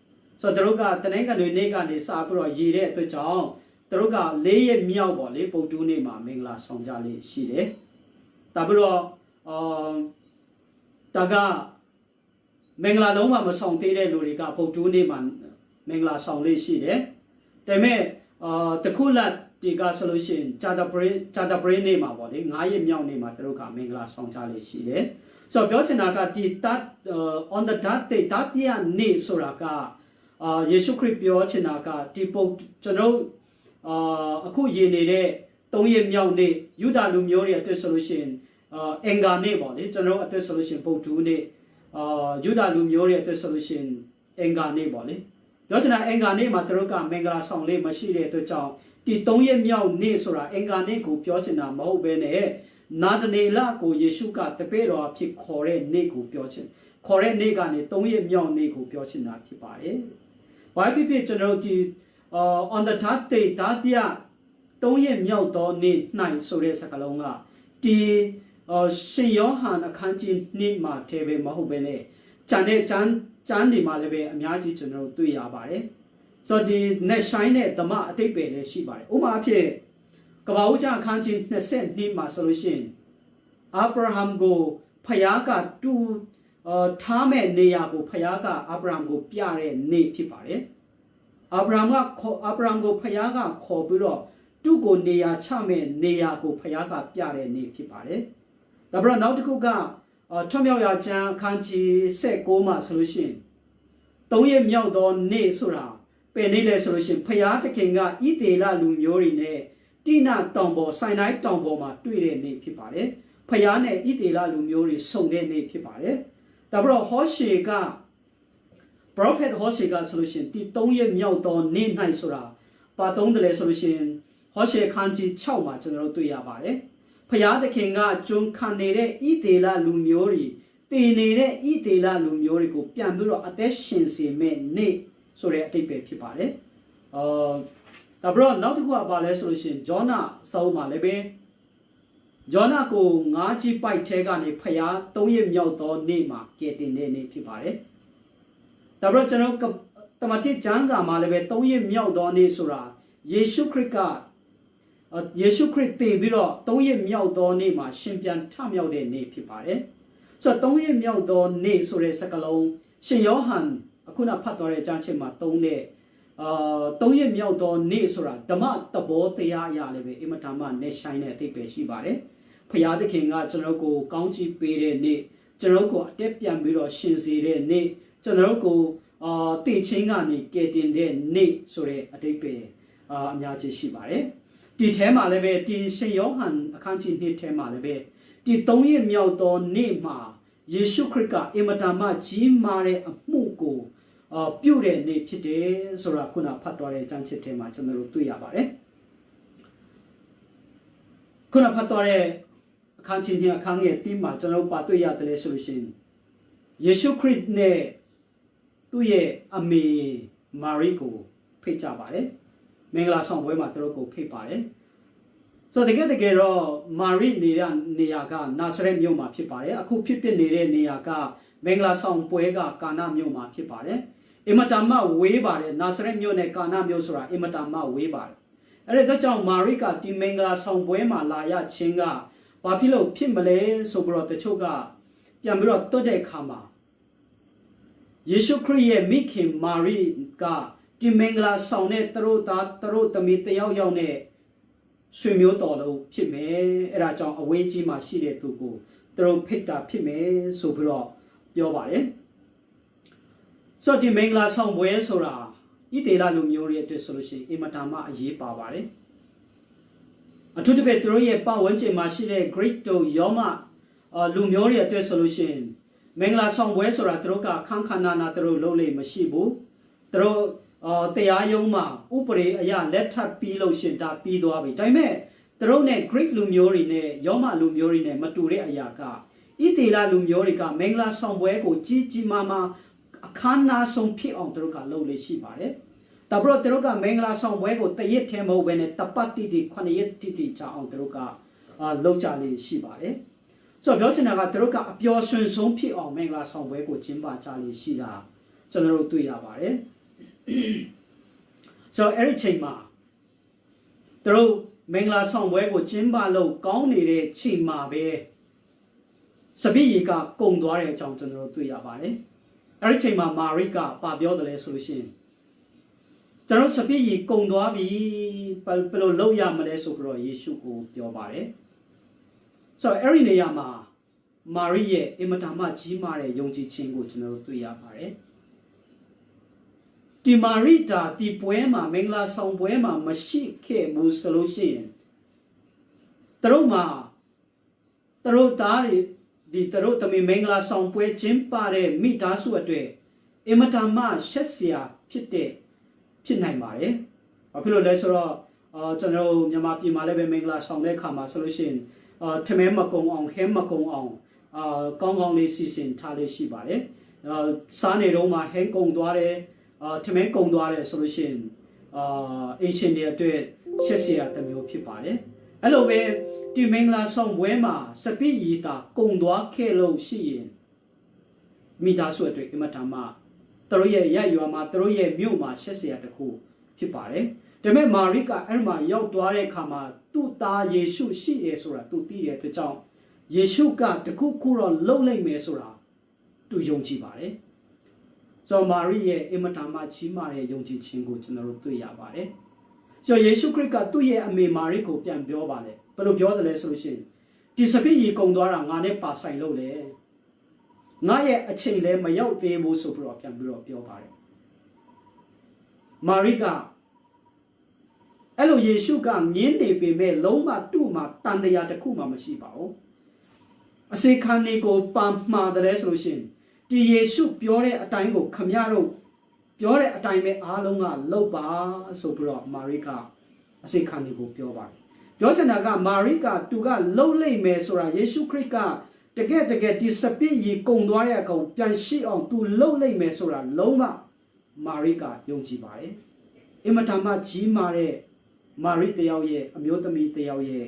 ဆိုတော့သူတို့ကတနင်္ဂနွေနေ့ကနေစပြီးတော့ရေးတဲ့အတွက်ကြောင့်သူတို့က4ရက်မြောက်ပေါ့လေပုတ်တူးနေ့မှာမင်္ဂလာဆောင်ကြလေးရှိတယ်ဒါပြီးတော့ဒါကမင်္ဂလာလုံးဝမဆောင်သေးတဲ့လူတွေကပုတ်တူးနေ့မှာမင်္ဂလာဆောင်လေးရှိတယ်ဒါပေမဲ့တခုလက်ဒီကဆိုလို့ရှိရင်ဂျာတာပရိနေ့မှာပေါ့လေ9ရက်မြောက်နေ့မှာသူတို့ကမင်္ဂလာဆောင်ကြလေးရှိတယ်ဆိုတော့ပြောချင်တာကဒီ on the that day တတိယနေ့ဆိုတာကယေရှုခရစ်ပြောချင်တာကဒီပုတ်ကျွန်တော်အခုရည်နေတဲ့3ရက်မြောက်နေ့ယူဒာလူမျိုးတွေအတွက်ဆိုလို့ရှိရင်အင်္ဂါနေ့ပေါ့လေကျွန်တော်အတွက်ဆိုလို့ရှိရင်ပုတ်တူးနေ့ယူဒာလူမျိုးတွေအတွက်ဆိုလို့ရှိရင်အင်္ဂါနေ့ပေါ့လေပြောချင်တာအင်္ဂါနေ့မှာသူတို့ကမင်္ဂလာဆောင်လေးမရှိတဲ့အတွက်ကြောင့်ဒီ3ရက်မြောက်နေ့ဆိုတာအင်္ဂါနေ့ကိုပြောချင်တာမဟုတ်ဘဲနဲ့နာသနေလကိုယေရှုကတပည့်တော်အဖြစ်ခေါ်တဲ့နေ့ကိုပြောချင်ခေါ်တဲ့နေ့ကနေ3ရက်မြောက်နေ့ကိုပြောချင်တာဖြစ်ပါတယ်။ဘာဖြစ်ဖြစ်ကျွန်တော်ဒီon the that day ဒါတရ3ရက်မြောက်သောနေ့၌ဆိုတဲ့စကားလုံးကဒီရှင်ယောဟန်အခန်းကြီး1မှာတည်းပဲမဟုတ်ဘဲနဲ့ကျန်တဲ့ကျမ်းတွေမှာလည်းပဲအများကြီးကျွန်တော်တွေ့ရပါတယ်။ဆိုတော့ဒီ net shine နဲ့ဓမ္မအတိတ်ပဲလည်းရှိပါတယ်။ဥပမာအဖြစ်ကဘာဦးကျအခန်းကြီး22မှာဆိုလို့ရှိရင်အာဗြဟံကိုဖယားကတူထားမဲ့နေရာကိုဖယားကအာဗြဟံကိုပြတဲ့နေ့ဖြစ်ပါတယ်။အာဗြဟံကိုဖယားကခေါ်ပြီးတော့သူ့ကိုနေရာချမဲ့နေရာကိုဖယားကပြတဲ့နေ့ဖြစ်ပါတယ်။ဒါပြီးတော့နောက်တစ်ခုကထွတ်မြောက်ရာကျမ်းအခန်းကြီး16မှာဆိုလို့ရှိရင်3ရက်မြောက်သောနေ့ဆိုတာပဲနေ့လဲဆိုလို့ရှိရင်ဖယားသခင်ကဣသေလလူမျိုးတွေနဲ့တိနတောင်ပေါ်ဆိုင်တိုင်းတောင်ပေါ်မှာတွေ့တဲ့နေ့ဖြစ်ပါတယ်။ဖယားနဲ့ဣသေလလူမျိုးတွေဆုံတဲ့နေ့ဖြစ်ပါတယ်။ဒါပြီးတော့ဟောရှေက prophet ဟောရှေကဆိုလို့ရှိရင်ဒီ3ရက်မြောက်သောနေ့၌ဆိုတာပါသုံးတယ်လဲဆိုလို့ရှိရင်ဟောရှေခန်းကြီး6မှာကျွန်တော်တို့တွေ့ရပါတယ်။ဖယားသခင်ကကျွန်ခံနေတဲ့ဣသေလလူမျိုးတွေတည်နေတဲ့ဣသေလလူမျိုးတွေကိုပြန်ပြီးတော့အသက်ရှင်စေမဲ့နေ့ဆိုတဲ့အတိတ်ပဲဖြစ်ပါတယ်။ဒါပြီးတော့နောက်တစ်ခုကပါလဲဆိုလို့ရှိရင်ဂျောနာစောင်းမှာလည်းပဲဂျောနာကိုငါးကြီးပိုက်ထဲကနေဖျား3ရက်မြောက်သောနေ့မှာကယ်တင်တဲ့နေ့ဖြစ်ပါတယ်။ဒါပြီးတော့ကျွန်တော်တမန်တိကျမ်းစာမှာလည်းပဲ3ရက်မြောက်သောနေ့ဆိုတာယေရှုခရစ်တည်ပြီးတော့3ရက်မြောက်သောနေ့မှာရှင်ပြန်ထမြောက်တဲ့နေ့ဖြစ်ပါတယ်။ဆိုတော့3ရက်မြောက်သောနေ့ဆိုတဲ့စကားလုံးရှင်ယောဟန်အခုနဖတ်သွားတဲ့ကျမ်းချက်မှာ3ရက်မြောက်သောနေ့ဆိုတာဓမ္မတဘောတရားအရာလည်းပဲအင်မတန်မှနဲ့ဆိုင်တဲ့အသိပဲရှိပါတယ်။ဖယားသခင်ကကျွန်တော်ကိုကောင်းချီးပေးတဲ့နေ့ကျွန်တော်ကိုအတက်ပြန်ပြီးတော့ရှင်စေတဲ့နေ့ကျွန်တော်ကိုတည်ချင်းကနေကယ်တင်တဲ့နေ့ဆိုတဲ့အသိပဲအများကြီးရှိပါတယ်။ဒီထဲမှာလည်းပဲဒီရှင်ယောဟန်အခန်းကြီး1ထဲမှာလည်းပဲဒီ3ရက်မြောက်သောနေ့မှာယေရှုခရစ်ကအင်မတန်မှကြီးမားတဲ့အမှုကိုပြုတဲ့နေ့ဖြစ်တယ်ဆိုတာခုနဖတ်သွားတဲ့ကျမ်းချက်ထဲမှာကျွန်တော်တို့တွေ့ရပါတယ်ခုနဖတ်သွားတဲ့အခန်းကြီးအခန်းငယ်3မှာကျွန်တော်ပါတွေ့ရတယ်ဆိုလို့ရှိရင်ယေရှုခရစ်နဲ့သူ့ရဲ့အမေမာရိကိုဖိတ်ကြပါတယ်မင်္ဂလာဆောင်ပွဲမှာသူတို့ကိုဖိတ်ပါတယ်ဆိုတော့တကယ်တော့မာရိနေတဲ့နေရာကနာဇရက်မြို့မှာဖြစ်ပါတယ်အခုဖြစ်နေတဲ့နေရာကမင်္ဂလာဆောင်ပွဲကကာနာမြို့မှာဖြစ်ပါတယ်အင်မတန်မှဝေးပါတယ်နာဇရက်မြို့နဲ့ကာနာမြို့ဆိုတာအင်မတန်မှဝေးပါတယ်အဲ့ဒါကြောင့်မာရိကဒီမင်္ဂလာဆောင်ပွဲမှာလာရခြင်းကဘာဖြစ်လို့ဖြစ်မလဲဆိုပြီးတော့တချို့ကပြန်ပြီးတော့တွတ်တဲ့အခါမှာယေရှုခရစ်ရဲ့မိခင်မာရိကဒီမင်္ဂလာဆောင်တဲ့သူတို့သမီးတယောက်နဲ့ဆွေမျိုးတော်လို့ဖြစ်မယ်အဲ့ဒါကြောင့်အဝေးကြီးမှာရှိတဲ့သူကိုသူတို့ဖိတ်တာဖြစ်မယ်ဆိုပြီးတော့ပြောပါတယ်ဆိုတော့ဒီမင်္ဂလာဆောင်ပွဲဆိုတာဣသေလလူမျိုးတွေအတွက်ဆိုလို့ရှိရင်အင်မတန်မှအရေးပါပါတယ် အထူးသဖြင့်သူတို့ရဲ့ပတ်ဝန်းကျင်မှာရှိတဲ့ Greek တို့ရောမလူမျိုးတွေအတွက်ဆိုလို့ရှိရင်မင်္ဂလာဆောင်ပွဲဆိုတာသူတို့ကခန်းခန္ဓာနာသူတို့လုပ်လို့မရှိဘူးသူတို့တရားရုံးမှာဥပဒေအရလက်ထပ်ပြီးလို့ရှင်တာပြီးသွားပြီဒါပေမဲ့သူတို့နဲ့ Greek လူမျိုးတွေနဲ့ရောမလူမျိုးတွေနဲ့မတူတဲ့အရာကဣသေလလူမျိုးတွေကမင်္ဂလာဆောင်ပွဲကိုကြီးကြီးမားမားအခမ်းအနားဆုံးဖြစ်အောင်သူတို့ကလုပ်လို့ရှိပါတယ်။ဒါပေမဲ့သူတို့ကမင်္ဂလာဆောင်ပွဲကိုတရက်ထဲမဟုတ်ဘဲနဲ့တပတ်တိတိ9ရက်တိတိချအောင်သူတို့ကလုပ်ကြလို့ရှိပါတယ်။ဆိုတော့ပြောချင်တာကသူတို့ကအပျော်ရွှင်ဆုံးဖြစ်အောင်မင်္ဂလာဆောင်ပွဲကိုကျင်းပကြလို့ရှိတာကျွန်တော်တို့တွေ့ရပါတယ်။ဆိုတော့အဲ့ဒီချိန်မှာသူတို့မင်္ဂလာဆောင်ပွဲကိုကျင်းပလို့ကောင်းနေတဲ့ချိန်မှာပဲစပည့်ရီကကုံသွားတဲ့အကြောင်းကျွန်တော်တို့တွေ့ရပါတယ်။အဲ့ဒီချိန်မှာမာရိကပါပြောတယ်လဲဆိုလို့ရှိရင်ကျွန်တော်စပည့်ရီကုံသွားပြီဘယ်လိုလုပ်ရမလဲဆိုပြီးတော့ယေရှုကိုပြောပါတယ်။ဆိုတော့အဲ့ဒီနေရာမှာမာရိရဲ့အင်မတန်မှကြီးမားတဲ့ယုံကြည်ခြင်းကိုကျွန်တော်တို့တွေ့ရပါတယ်။ဒီမာရိတာဒီပွဲမှာမင်္ဂလာဆောင်ပွဲမှာမရှိခဲ့ဘူးဆိုလို့ရှိရင်သူတို့သားတွေဒီသူတို့တမင်မင်္ဂလာဆောင်ပွဲကျင်းပတဲ့မိသားစုအတွက်အင်မတန်မှရှက်စရာဖြစ်နိုင်ပါတယ်။ဘာဖြစ်လို့လဲဆိုတော့ကျွန်တော်မြန်မာပြည်မှာလည်းပဲမင်္ဂလာဆောင်တဲ့အခါမှာဆိုလို့ရှိရင်ထမင်းမကုံအောင်ခဲမကုံအောင်ကောင်းကောင်းလေးစီစဉ်ထားလေးရှိပါတယ်။စားနေတော့မှဟင်းကုံသွားတယ်ထမင်းကုံသွားတယ်ဆိုလို့ရှိရင်အင်ရှင်တွေအတွက်ရှက်စရာတစ်မျိုးဖြစ်ပါတယ်။အဲ့လိုပဲဒီမင်္ဂလာဆောင်ပွဲမှာစပည့်ရီတာကုံသွားခဲ့လို့ရှိရင်မိသားစုအတွက်အမတန်မှသူတို့ရဲ့ရရွာမှာသူတို့ရဲ့မြို့မှာရှက်စရာတစ်ခုဖြစ်ပါတယ်။ဒါပေမဲ့မာရိကအဲ့မှာရောက်သွားတဲ့အခါမှာသူ့သားယေရှုရှိတယ်ဆိုတာသူသိတဲ့အတွက်ကြောင့်ယေရှုကတခုခုတော့လုပ်နိုင်မယ်ဆိုတာသူယုံကြည်ပါတယ်။ဆိုတော့မာရိရဲ့အမတန်မှကြီးမားတဲ့ယုံကြည်ခြင်းကိုကျွန်တော်တို့တွေ့ရပါတယ်။ဆိုတော့ယေရှုခရစ်ကသူ့ရဲ့အမေမာရိကိုပြန်ပြောပါတယ်။ဘယ်လိုပြောတယ်လဲဆိုလို့ရှိရင်ဒီစပည့်ရီကုံသွားတာငါနဲ့ပါဆိုင်လို့လေငါရဲ့အချိန်လည်းမရောက်သေးဘူးဆိုပြီးတော့ပြန်ပြီးတော့ပြောပါတယ်မာရိကအဲ့လိုယေရှုကမြင်နေပေမဲ့လုံးဝသူ့မှာတန်တရားတစ်ခုမှမရှိပါဘူးအစေခံနေကိုပန်မှားတယ်ဆိုလို့ရှိရင်ဒီယေရှုပြောတဲ့အတိုင်းကိုခမရတို့ပြောတဲ့အတိုင်းပဲအားလုံးကလုပ်ပါဆိုပြီးတော့မာရိကအစေခံနေကိုပြောပါတယ်ပြောချင်တာကမာရိကသူကလှုပ်လိုက်မယ်ဆိုတာယေရှုခရစ်ကတကယ်ဒီစပစ်ရီကုံသွားတဲ့အကောင်ပြန်ရှိအောင်သူလှုပ်လိုက်မယ်ဆိုတာလုံးဝမာရိကယုံကြည်ပါတယ်အင်မတန်မှကြီးမားတဲ့မာရိတယောက်ရဲ့အမျိုးသမီးတယောက်ရဲ့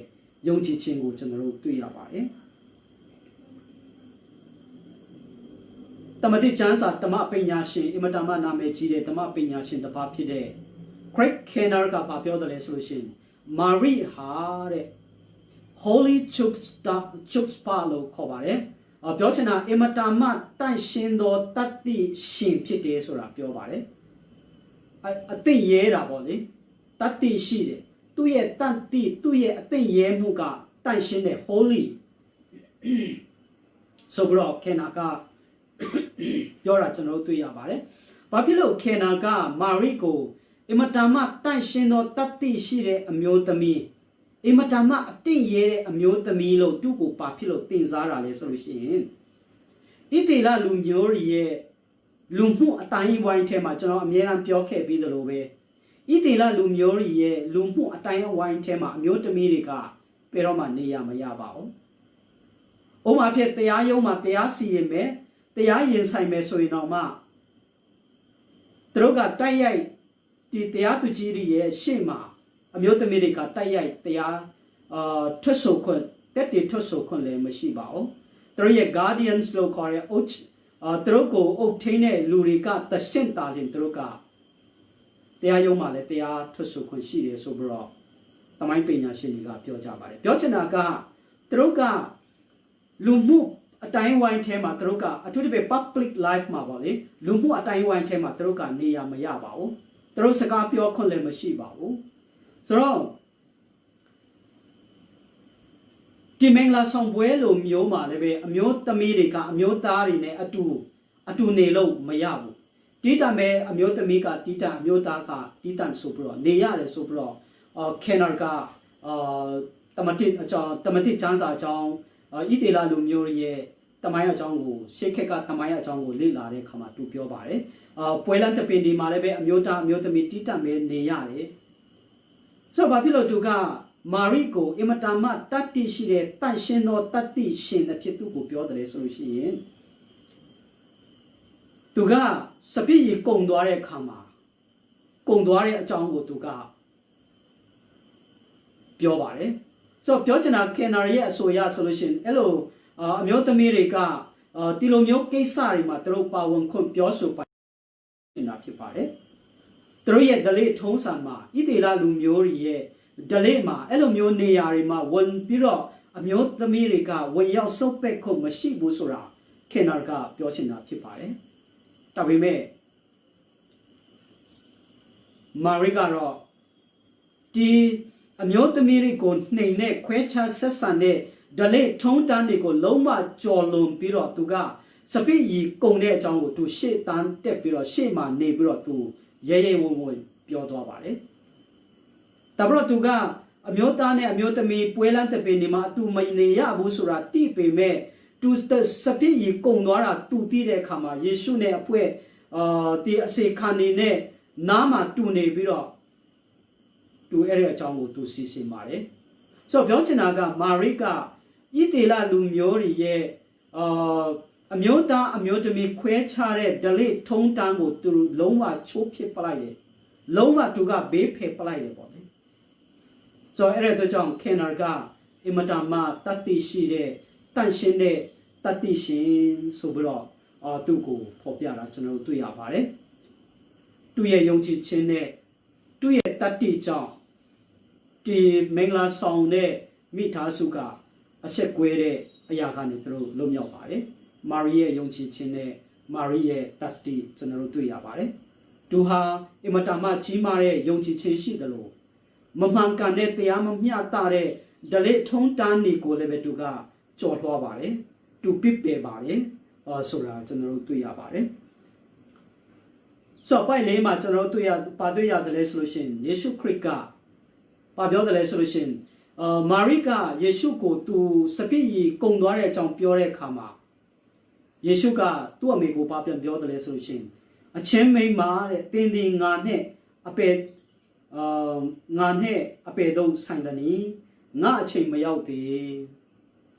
ယုံကြည်ခြင်းကိုကျွန်တော်တို့တွေ့ရပါတယ်တမတိကျမ်းစာဓမ္မပညာရှင်အင်မတန်မှနာမည်ကြီးတဲ့ဓမ္မပညာရှင်တစ်ပါးဖြစ်တဲ့ Craig Kenner ကပြောတယ်လဲဆိုလို့ရှိရင်မာရိဟာတဲ့ Holy Chutzpah လို့ခေါ်ပါတယ်။ပြောချင်တာအင်မတန်မှတန့်ရှင်းသောတတ္တိရှင်ဖြစ်တယ်ဆိုတာပြောပါတယ်။အသိရဲတာပေါ့လေ။တတ္တိရှိတယ်။သူ့ရဲ့တတ္တိသူ့ရဲ့အသိရဲမှုကတန့်ရှင်းတဲ့ Holy ဆိုပြီးတော့ခေနာကပြောတာကျွန်တော်တို့တွေ့ရပါတယ်။ဘာဖြစ်လို့ခေနာကမာရိကိုအင်မတန်မှတန့်ရှင်းသောတတ္တိရှိတဲ့အမျိုးသမီးအင်မတန်မှအသိရဲတဲ့အမျိုးသမီးလို့သူ့ကိုပါဖြစ်လို့တင်စားတာလဲဆိုလို့ရှိရင်ဣသေလလူမျိုးရဲ့လူမှုအတိုင်းအဝိုင်းထဲမှာကျွန်တော်အမြဲတမ်းပြောခဲ့ပြီးသလိုပဲဣသေလလူမျိုးရဲ့လူမှုအတိုင်းအဝိုင်းထဲမှာအမျိုးသမီးတွေကဘယ်တော့မှနေရမရပါဘူး။ဥပမာဖြစ်တရားရုံးမှာတရားစီရင်မယ်တရားရင်ဆိုင်မယ်ဆိုရင်တော့မှသူတို့ကတိုက်ရိုက်ဒီတရားသူကြီးတွေရဲ့ရှေ့မှာအမျိုးသမီးတွေကတိုက်ရိုက်တရားထွက်ဆိုခွင့်တက်တည်ထွက်ဆိုခွင့်လည်းမရှိပါဘူး။သူတို့ရဲ့ guardians လို့ခေါ်တဲ့သူတို့ကိုအုပ်ထိန်းတဲ့လူတွေကတဆင့်တာရင်သူတို့ကတရားရုံးမှာလည်းတရားထွက်ဆိုခွင့်ရှိတယ်ဆိုပြီးတော့သမိုင်းပညာရှင်တွေကပြောကြပါတယ်။ပြောချင်တာကသူတို့ကလူမှုအတိုင်းဝိုင်းထဲမှာသူတို့ကအထူးသဖြင့် public life မှာပေါ့လေလူမှုအတိုင်းဝိုင်းထဲမှာသူတို့ကနေရမရပါဘူး။သူတို့စကားပြောခွင့်လည်းမရှိပါဘူး။ဆိုတော့ဒီမင်္ဂလာဆောင်ပွဲလိုမျိုးမှာလည်းပဲအမျိုးသမီးတွေကအမျိုးသားတွေနဲ့အတူနေလို့မရဘူးတီးတံပဲအမျိုးသမီးကတီးတံအမျိုးသားကတီးတံဆိုပြီးတော့နေရတယ်ဆိုပြီးတော့Kenner က တမတိအကြောင်းတမတိချမ်းစာအကြောင်းဣတေလလူမျိုးရဲ့တမိုင်းအကြောင်းကိုရှေးခက်ကတမိုင်းအကြောင်းကိုလေ့လာတဲ့အခါမှာသူပြောပါတယ်ပွဲလမ်းတပင်ဒီမှာလည်းပဲအမျိုးသားအမျိုးသမီးတိတတ်မဲနေရတယ်ဆိုတော့ဘာဖြစ်လို့သူကမာရိကိုအမတာမတတ္တိရှိတဲ့တန့်ရှင်းသောတတ္တိရှင်အဖြစ်သူ့ကိုပြောတယ်ဆိုလို့ရှိရင်သူကစပြည့်ကြီးကုံသွားတဲ့အခါမှာကုံသွားတဲ့အကြောင်းကိုသူကပြောပါတယ်ဆိုတော့ပြောချင်တာခင်နာရဲ့အဆိုအရဆိုလို့ရှိရင်အဲ့လိုအမျိုးသမီးတွေကဒီလိုမျိုးကိစ္စတွေမှာသူတို့ပါဝင်ခွင့်ပြောဆိုပါနေတာဖြစ်ပါတယ်သူတို့ရဲ့ဒလိထုံးစံမှာဣသေလလူမျိုးတွေရဲ့ဒလိမှာအဲ့လိုမျိုးနေရာတွေမှာဝင်ပြီးတော့အမျိုးသမီးတွေကဝင်ရောက်ဆုပ်ပက်ခွင့်မရှိဘူးဆိုတာခင်နာကပြောချင်တာဖြစ်ပါတယ်ဒါပေမဲ့မာရိကတော့ဒီအမျိုးသမီးတွေကိုနှိမ်နဲ့ခွဲခြားဆက်ဆံတဲ့ဒလိထုံးတမ်းတွေကိုလုံးဝကြော်လွန်ပြီးတော့သူကစပိရီကုံတဲ့အကြောင်းကိုသူရှေ့တန်းတက်ပြီးတော့ရှေ့မှာနေပြီးတော့သူရဲရဲဝံ့ဝံ့ပြောသွားပါတယ်။ဒါပြီးတော့သူကအမျိုးသားနဲ့အမျိုးသမီးပွဲလမ်းတပင်ဒီမှာအတူမနေရဘူးဆိုတာတိပေမဲ့သူစပိရီကုံသွားတာသူပြီးတဲ့အခါမှာယေရှုနဲ့အဖွဲ့ဒီအစေခံနေနဲ့နားမှာတူနေပြီးတော့သူအဲ့ဒီအကြောင်းကိုသူစီစဉ်ပါတယ်။ဆိုတော့ပြောချင်တာကမာရိကဣသေလလူမျိုးတွေရဲ့အမျိုးသားအမျိုးသမီးခွဲခြားတဲ့ဒလိထုံးတမ်းကိုသူလုံးဝချိုးပစ်ပလိုက်တယ်။လုံးဝသူကဘေးဖယ်ပလိုက်တယ်ပေါ့လေ။ဆိုတော့အဲ့ဒီတော့ကြောင့်ခင်နာကအင်မတန်မှတတ်သိရှိတဲ့တန့်ရှင်းတဲ့တတ်သိရှင်ဆိုပြီးတော့သူ့ကိုဖော်ပြတာကျွန်တော်တို့တွေ့ရပါတယ်။သူ့ရဲ့ယုံကြည်ခြင်းနဲ့သူ့ရဲ့တတ်သိကြောင့်ဒီမင်္ဂလာဆောင်တဲ့မိသားစုကအဆက်ကွဲတဲ့အရာကနေသူတို့လွတ်မြောက်ပါတယ်မာရိရဲ့ယုံကြည်ခြင်းနဲ့မာရိရဲ့တတ်သိကျွန်တော်တို့တွေ့ရပါတယ်သူဟာအင်မတန်မှကြီးမားတဲ့ယုံကြည်ခြင်းရှိတယ်လို့မမှန်ကန်တဲ့တရားမမျှတတဲ့ဒလိထုံးတမ်းတွေကိုလည်းပဲသူကကြော်လွှားပါတယ်သူပစ်ပယ်ပါတယ်ဆိုတာကျွန်တော်တို့တွေ့ရပါတယ်ဆိုတော့ပိုက်လေးမှာကျွန်တော်တို့တွေ့ရတယ်လဲဆိုလို့ရှိရင်ယေရှုခရစ်ကဘာပြောတယ်လဲဆိုလို့ရှိရင်မာရိကယေရှုကိုသူစပိရီကုံသွားတဲ့အကြောင်းပြောတဲ့အခါမှာယေရှုကသူ့အမေကိုဘာပြန်ပြောတယ်လဲဆိုလို့ရှိရင်အချင်းမိန်းမတဲ့တင်းတင်းငါနဲ့အပေငါနဲ့အပေတို့ဆိုင်တယ်နီငါအချိန်မရောက်သေး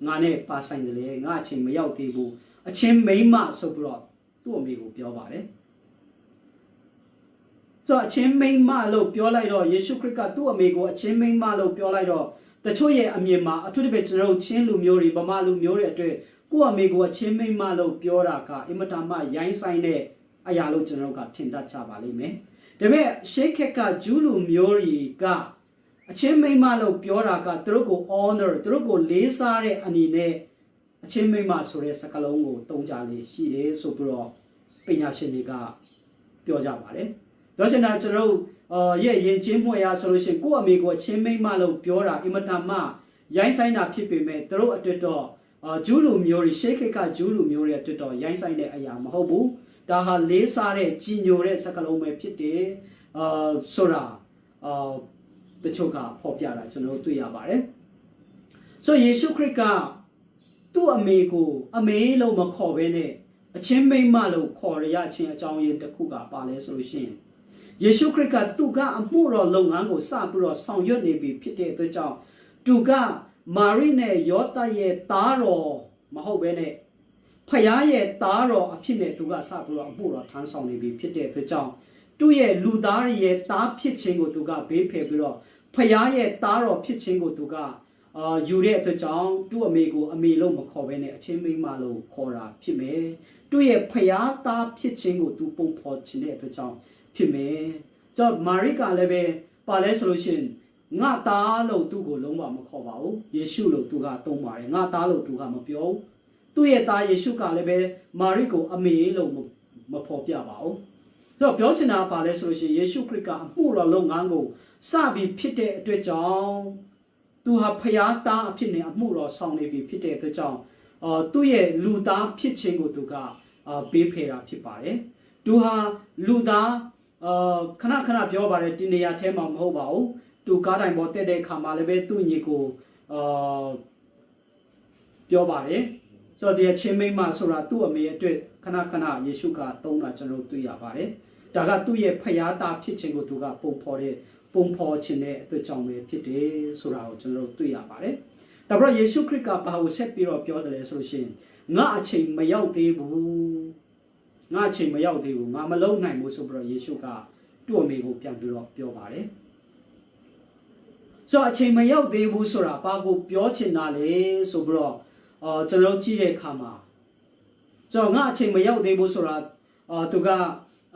ငါနဲ့ပါဆိုင်တယ်လေငါအချိန်မရောက်သေးဘူးအချင်းမိန်းမဆိုပြီးတော့သူ့အမေကိုပြောပါတယ်ဆိုအချင်းမိန်းမလို့ပြောလိုက်တော့ယေရှုခရစ်ကသူ့အမေကိုအချင်းမိန်းမလို့ပြောလိုက်တော့တချို့ရဲ့အမြင်မှာအထူးသဖြင့်ကျွန်တော်တို့ချင်းလူမျိုးတွေဗမာလူမျိုးတွေအတွက်ကိုယ့်အမေကိုအချင်းမိန်းမလို့ပြောတာကအင်မတန်မှရိုင်းဆိုင်တဲ့အရာလို့ကျွန်တော်တို့ကထင်တတ်ကြပါလိမ့်မယ်ဒါပေမဲ့ရှေးခက်ကဂျူးလူမျိုးတွေကအချင်းမိန်းမလို့ပြောတာကသူတို့ကို honor သူတို့ကိုလေးစားတဲ့အနေနဲ့အချင်းမိန်းမဆိုတဲ့စကားလုံးကိုတုံးကြလေရှိတယ်ဆိုပြီးတော့ပညာရှင်တွေကပြောကြပါတယ်ပြောချင်တာကျွန်တော်တို့ရဲ့ယဉ်ကျေးမှုအရာဆိုလို့ရှိရင်ကိုယ့်အမေကိုအချင်းမိန်းမလို့ပြောတာအင်မတန်မှရိုင်းဆိုင်တာဖြစ်ပေမဲ့သူတို့အတွက်တော့ဂျူးလူမျိုးတွေရှေးခေတ်ကဂျူးလူမျိုးတွေအတွက်တော့ရိုင်းဆိုင်တဲ့အရာမဟုတ်ဘူးဒါဟာလေးစားတဲ့ကြီးညိုတဲ့စကားလုံးပဲဖြစ်တယ်ဆိုတာတချို့ကဖော်ပြတာကျွန်တော်တို့တွေ့ရပါတယ်ဆိုယေရှုခရစ်ကသူ့အမေကိုအမေလို့မခေါ်ဘဲနဲ့အချင်းမိန်းမလို့ခေါ်ရခြင်းအကြောင်းရင်းတစ်ခုကပါလဲဆိုလို့ရှိရင်ယေရှုခရစ်ကသူကအမှုတော်လုပ်ငန်းကိုစပြီးတော့ဆောင်ရွက်နေပြီဖြစ်တဲ့အတွက်ကြောင့်သူကမာရိနဲ့ယောသရဲ့သားတော်မဟုတ်ဘဲနဲ့ဖယားရဲ့သားတော်အဖြစ်နဲ့သူကစပြီးတော့အမှုတော်ထမ်းဆောင်နေပြီဖြစ်တဲ့အတွက်ကြောင့်သူ့ရဲ့လူသားရဲ့သားဖြစ်ခြင်းကိုသူကဘေးဖယ်ပြီးတော့ဖယားရဲ့သားတော်ဖြစ်ခြင်းကိုသူကယူတဲ့အတွက်ကြောင့်သူ့အမေကိုအမေလို့မခေါ်ဘဲနဲ့အချင်းမိန်းမလို့ခေါ်တာဖြစ်မယ်သူ့ရဲ့ဖယားသားဖြစ်ခြင်းကိုသူပုံဖော်ခြင်းတဲ့အတွက်ကြောင့်ဖြစ်မယ်ကြောင့်မာရိကလည်းပဲပါလဲဆိုလို့ရှိရင်ငါသားလို့သူ့ကိုလုံးဝမခေါ်ပါဘူးယေရှုလို့သူကသုံးပါတယ်ငါသားလို့သူကမပြောဘူးသူ့ရဲ့သားယေရှုကလည်းပဲမာရိကိုအမေလို့မဖော်ပြပါဘူးဆိုတော့ပြောချင်တာပါလဲဆိုလို့ရှိရင်ယေရှုခရစ်ကအမှုတော်လုပ်ငန်းကိုစပြီးဖြစ်တဲ့အတွက်ကြောင့်သူဟာဖယားသားအဖြစ်နဲ့အမှုတော်ဆောင်နေပြီဖြစ်တဲ့အတွက်ကြောင့်သူ့ရဲ့လူသားဖြစ်ခြင်းကိုသူကဘေးဖယ်တာဖြစ်ပါတယ်သူဟာလူသားခဏခဏပြောပါတယ်ဒီနေရာထဲမှာမဟုတ်ပါဘူးသူကားတိုင်ပေါ်တက်တဲ့အခါမှာလည်းပဲသူ့ညီကို ပြောပါတယ်ဆိုတော့ဒီအချင်းမိမဆိုတာသူ့အမေအတွက်ခဏခဏယေရှုကသုံးတာကျွန်တော်တွေ့ရပါတယ်ဒါကသူ့ရဲ့ဖျားသားဖြစ်ခြင်းကိုသူကပုံဖော်ခြင်းနဲ့အတွက်ကြောင့်ပဲဖြစ်တယ်ဆိုတာကိုကျွန်တော်တွေ့ရပါတယ်ဒါပေမဲ့ယေရှုခရစ်ကဘာကိုဆက်ပြီးတော့ပြောတယ်လဲဆိုလို့ရှိရင်ငါအချိန်မရောက်သေးဘူးငါအချိန်မရောက်သေးဘူးငါမလုံနိုင်ဘူးဆိုပြီးတော့ယေရှုကသူ့အမေကိုပြန်ပြီးတော့ပြောပါတယ်ဆိုတော့အချိန်မရောက်သေးဘူးဆိုတာဘာကိုပြောချင်တာလဲဆိုပြီးတော့ကျွန်တော်ကြည့်တဲ့အခါမှာဆိုတော့ငါအချိန်မရောက်သေးဘူးဆိုတာသူက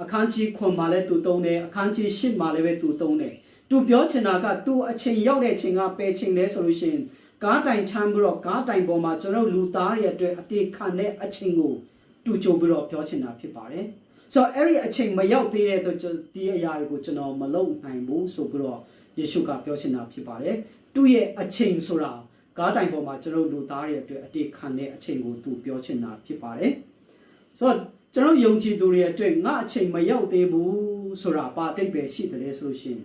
အခန်းကြီး9မှာလည်းသူသုံးတယ်အခန်းကြီး10မှာလည်းပဲသူသုံးတယ်သူပြောချင်တာကသူအချိန်ရောက်တဲ့အချိန်ကပယ်ချိန်လဲဆိုလို့ရှိရင်ကားတိုင်ချမ်းပြီးတော့ကားတိုင်ပေါ်မှာကျွန်တော်လူသားတွေအတွက်အတေခံတဲ့အချိန်ကိုသူကြိုပြီးတော့ပြောချင်တာဖြစ်ပါတယ်ဆိုတော့အဲ့ဒီအချိန်မရောက်သေးတဲ့အတွက်ဒီအရာတွေကိုကျွန်တော်မလုပ်နိုင်ဘူးဆိုပြီးတော့ယေရှုကပြောချင်တာဖြစ်ပါတယ်သူ့ရဲ့အချိန်ဆိုတာကားတိုင်ပေါ်မှာကျွန်တော်လူသားတွေအတွက်အတေခံတဲ့အချိန်ကိုသူပြောချင်တာဖြစ်ပါတယ်ဆိုတော့ကျွန်တော်ယုံကြည်သူတွေအတွက်ငါအချိန်မရောက်သေးဘူးဆိုတာဘာအတိတ်ပဲရှိတယ်ဆိုလို့ရှိရင်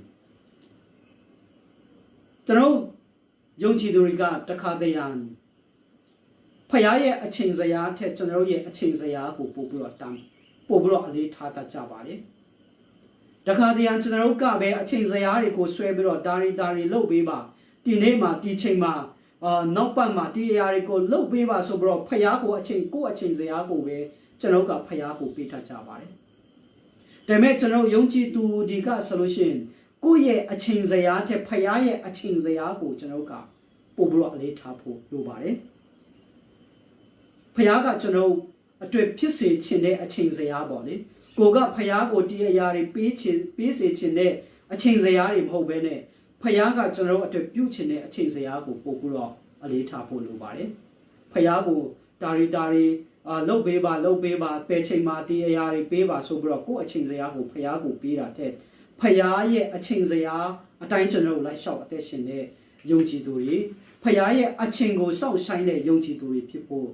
ကျွန်တော်ယုံကြည်သူတွေကတခါတည်းရန်ဖခင်ရဲ့အချိန်စရာထက်ကျွန်တော်ရဲ့အချိန်စရာကိုပို့ပြီးတော့အလေးထားတတ်ကြပါတယ်တခါတည်းရန်ကျွန်တော်ကပဲအချိန်စရာတွေကိုဆွဲပြီးတော့ဒါရီလုပ်ပေးပါဒီနေ့မှာဒီချိန်မှာနောက်ပတ်မှာဒီအရာတွေကိုလုပ်ပေးပါဆိုပြီးတော့ဖခင်ကိုအချိန်စရာကိုပဲကျွန်တော်ကဖခင်ကိုပေးထားကြပါတယ်ဒါပေမဲ့ကျွန်တော်ယုံကြည်သူဒီကဆိုလို့ရှိရင်ကိုယ့်ရဲ့အချိန်စရာတဲ့ဖခင်ရဲ့အချိန်စရာကိုကျွန်တော်ကပို့ပြီးတော့အလေးထားဖို့လိုပါတယ်ဖခင်ကကျွန်တော်အတွက်ဖြစ်စေခြင်းတဲ့အချိန်စရာပေါ့လေကိုကဖခင်ကိုဒီအရာတွေပေးစေခြင်းတဲ့အချိန်စရာတွေမဟုတ်ဘဲနဲ့ဖခင်ကကျွန်တော်အတွက်ပြုခြင်းတဲ့အချိန်စရာကိုပို့ပြီးတော့အလေးထားဖို့လိုပါတယ်ဖခင်ကိုတာရီလုပ်ပေးပါပယ်ချိန်မှာဒီအရာတွေပေးပါဆိုပြီးတော့ကိုယ့်အချိန်စရာကိုဖခင်ကိုပေးတာတဲ့ဖခင်ရဲ့အချိန်စရာအတိုင်းကျွန်တော်လိုက်လျှောက်အသက်ရှင်တဲ့ယုံကြည်သူတွေဖခင်ရဲ့အချိန်ကိုစောင့်ဆိုင်တဲ့ယုံကြည်သူတွေဖြစ်ဖို့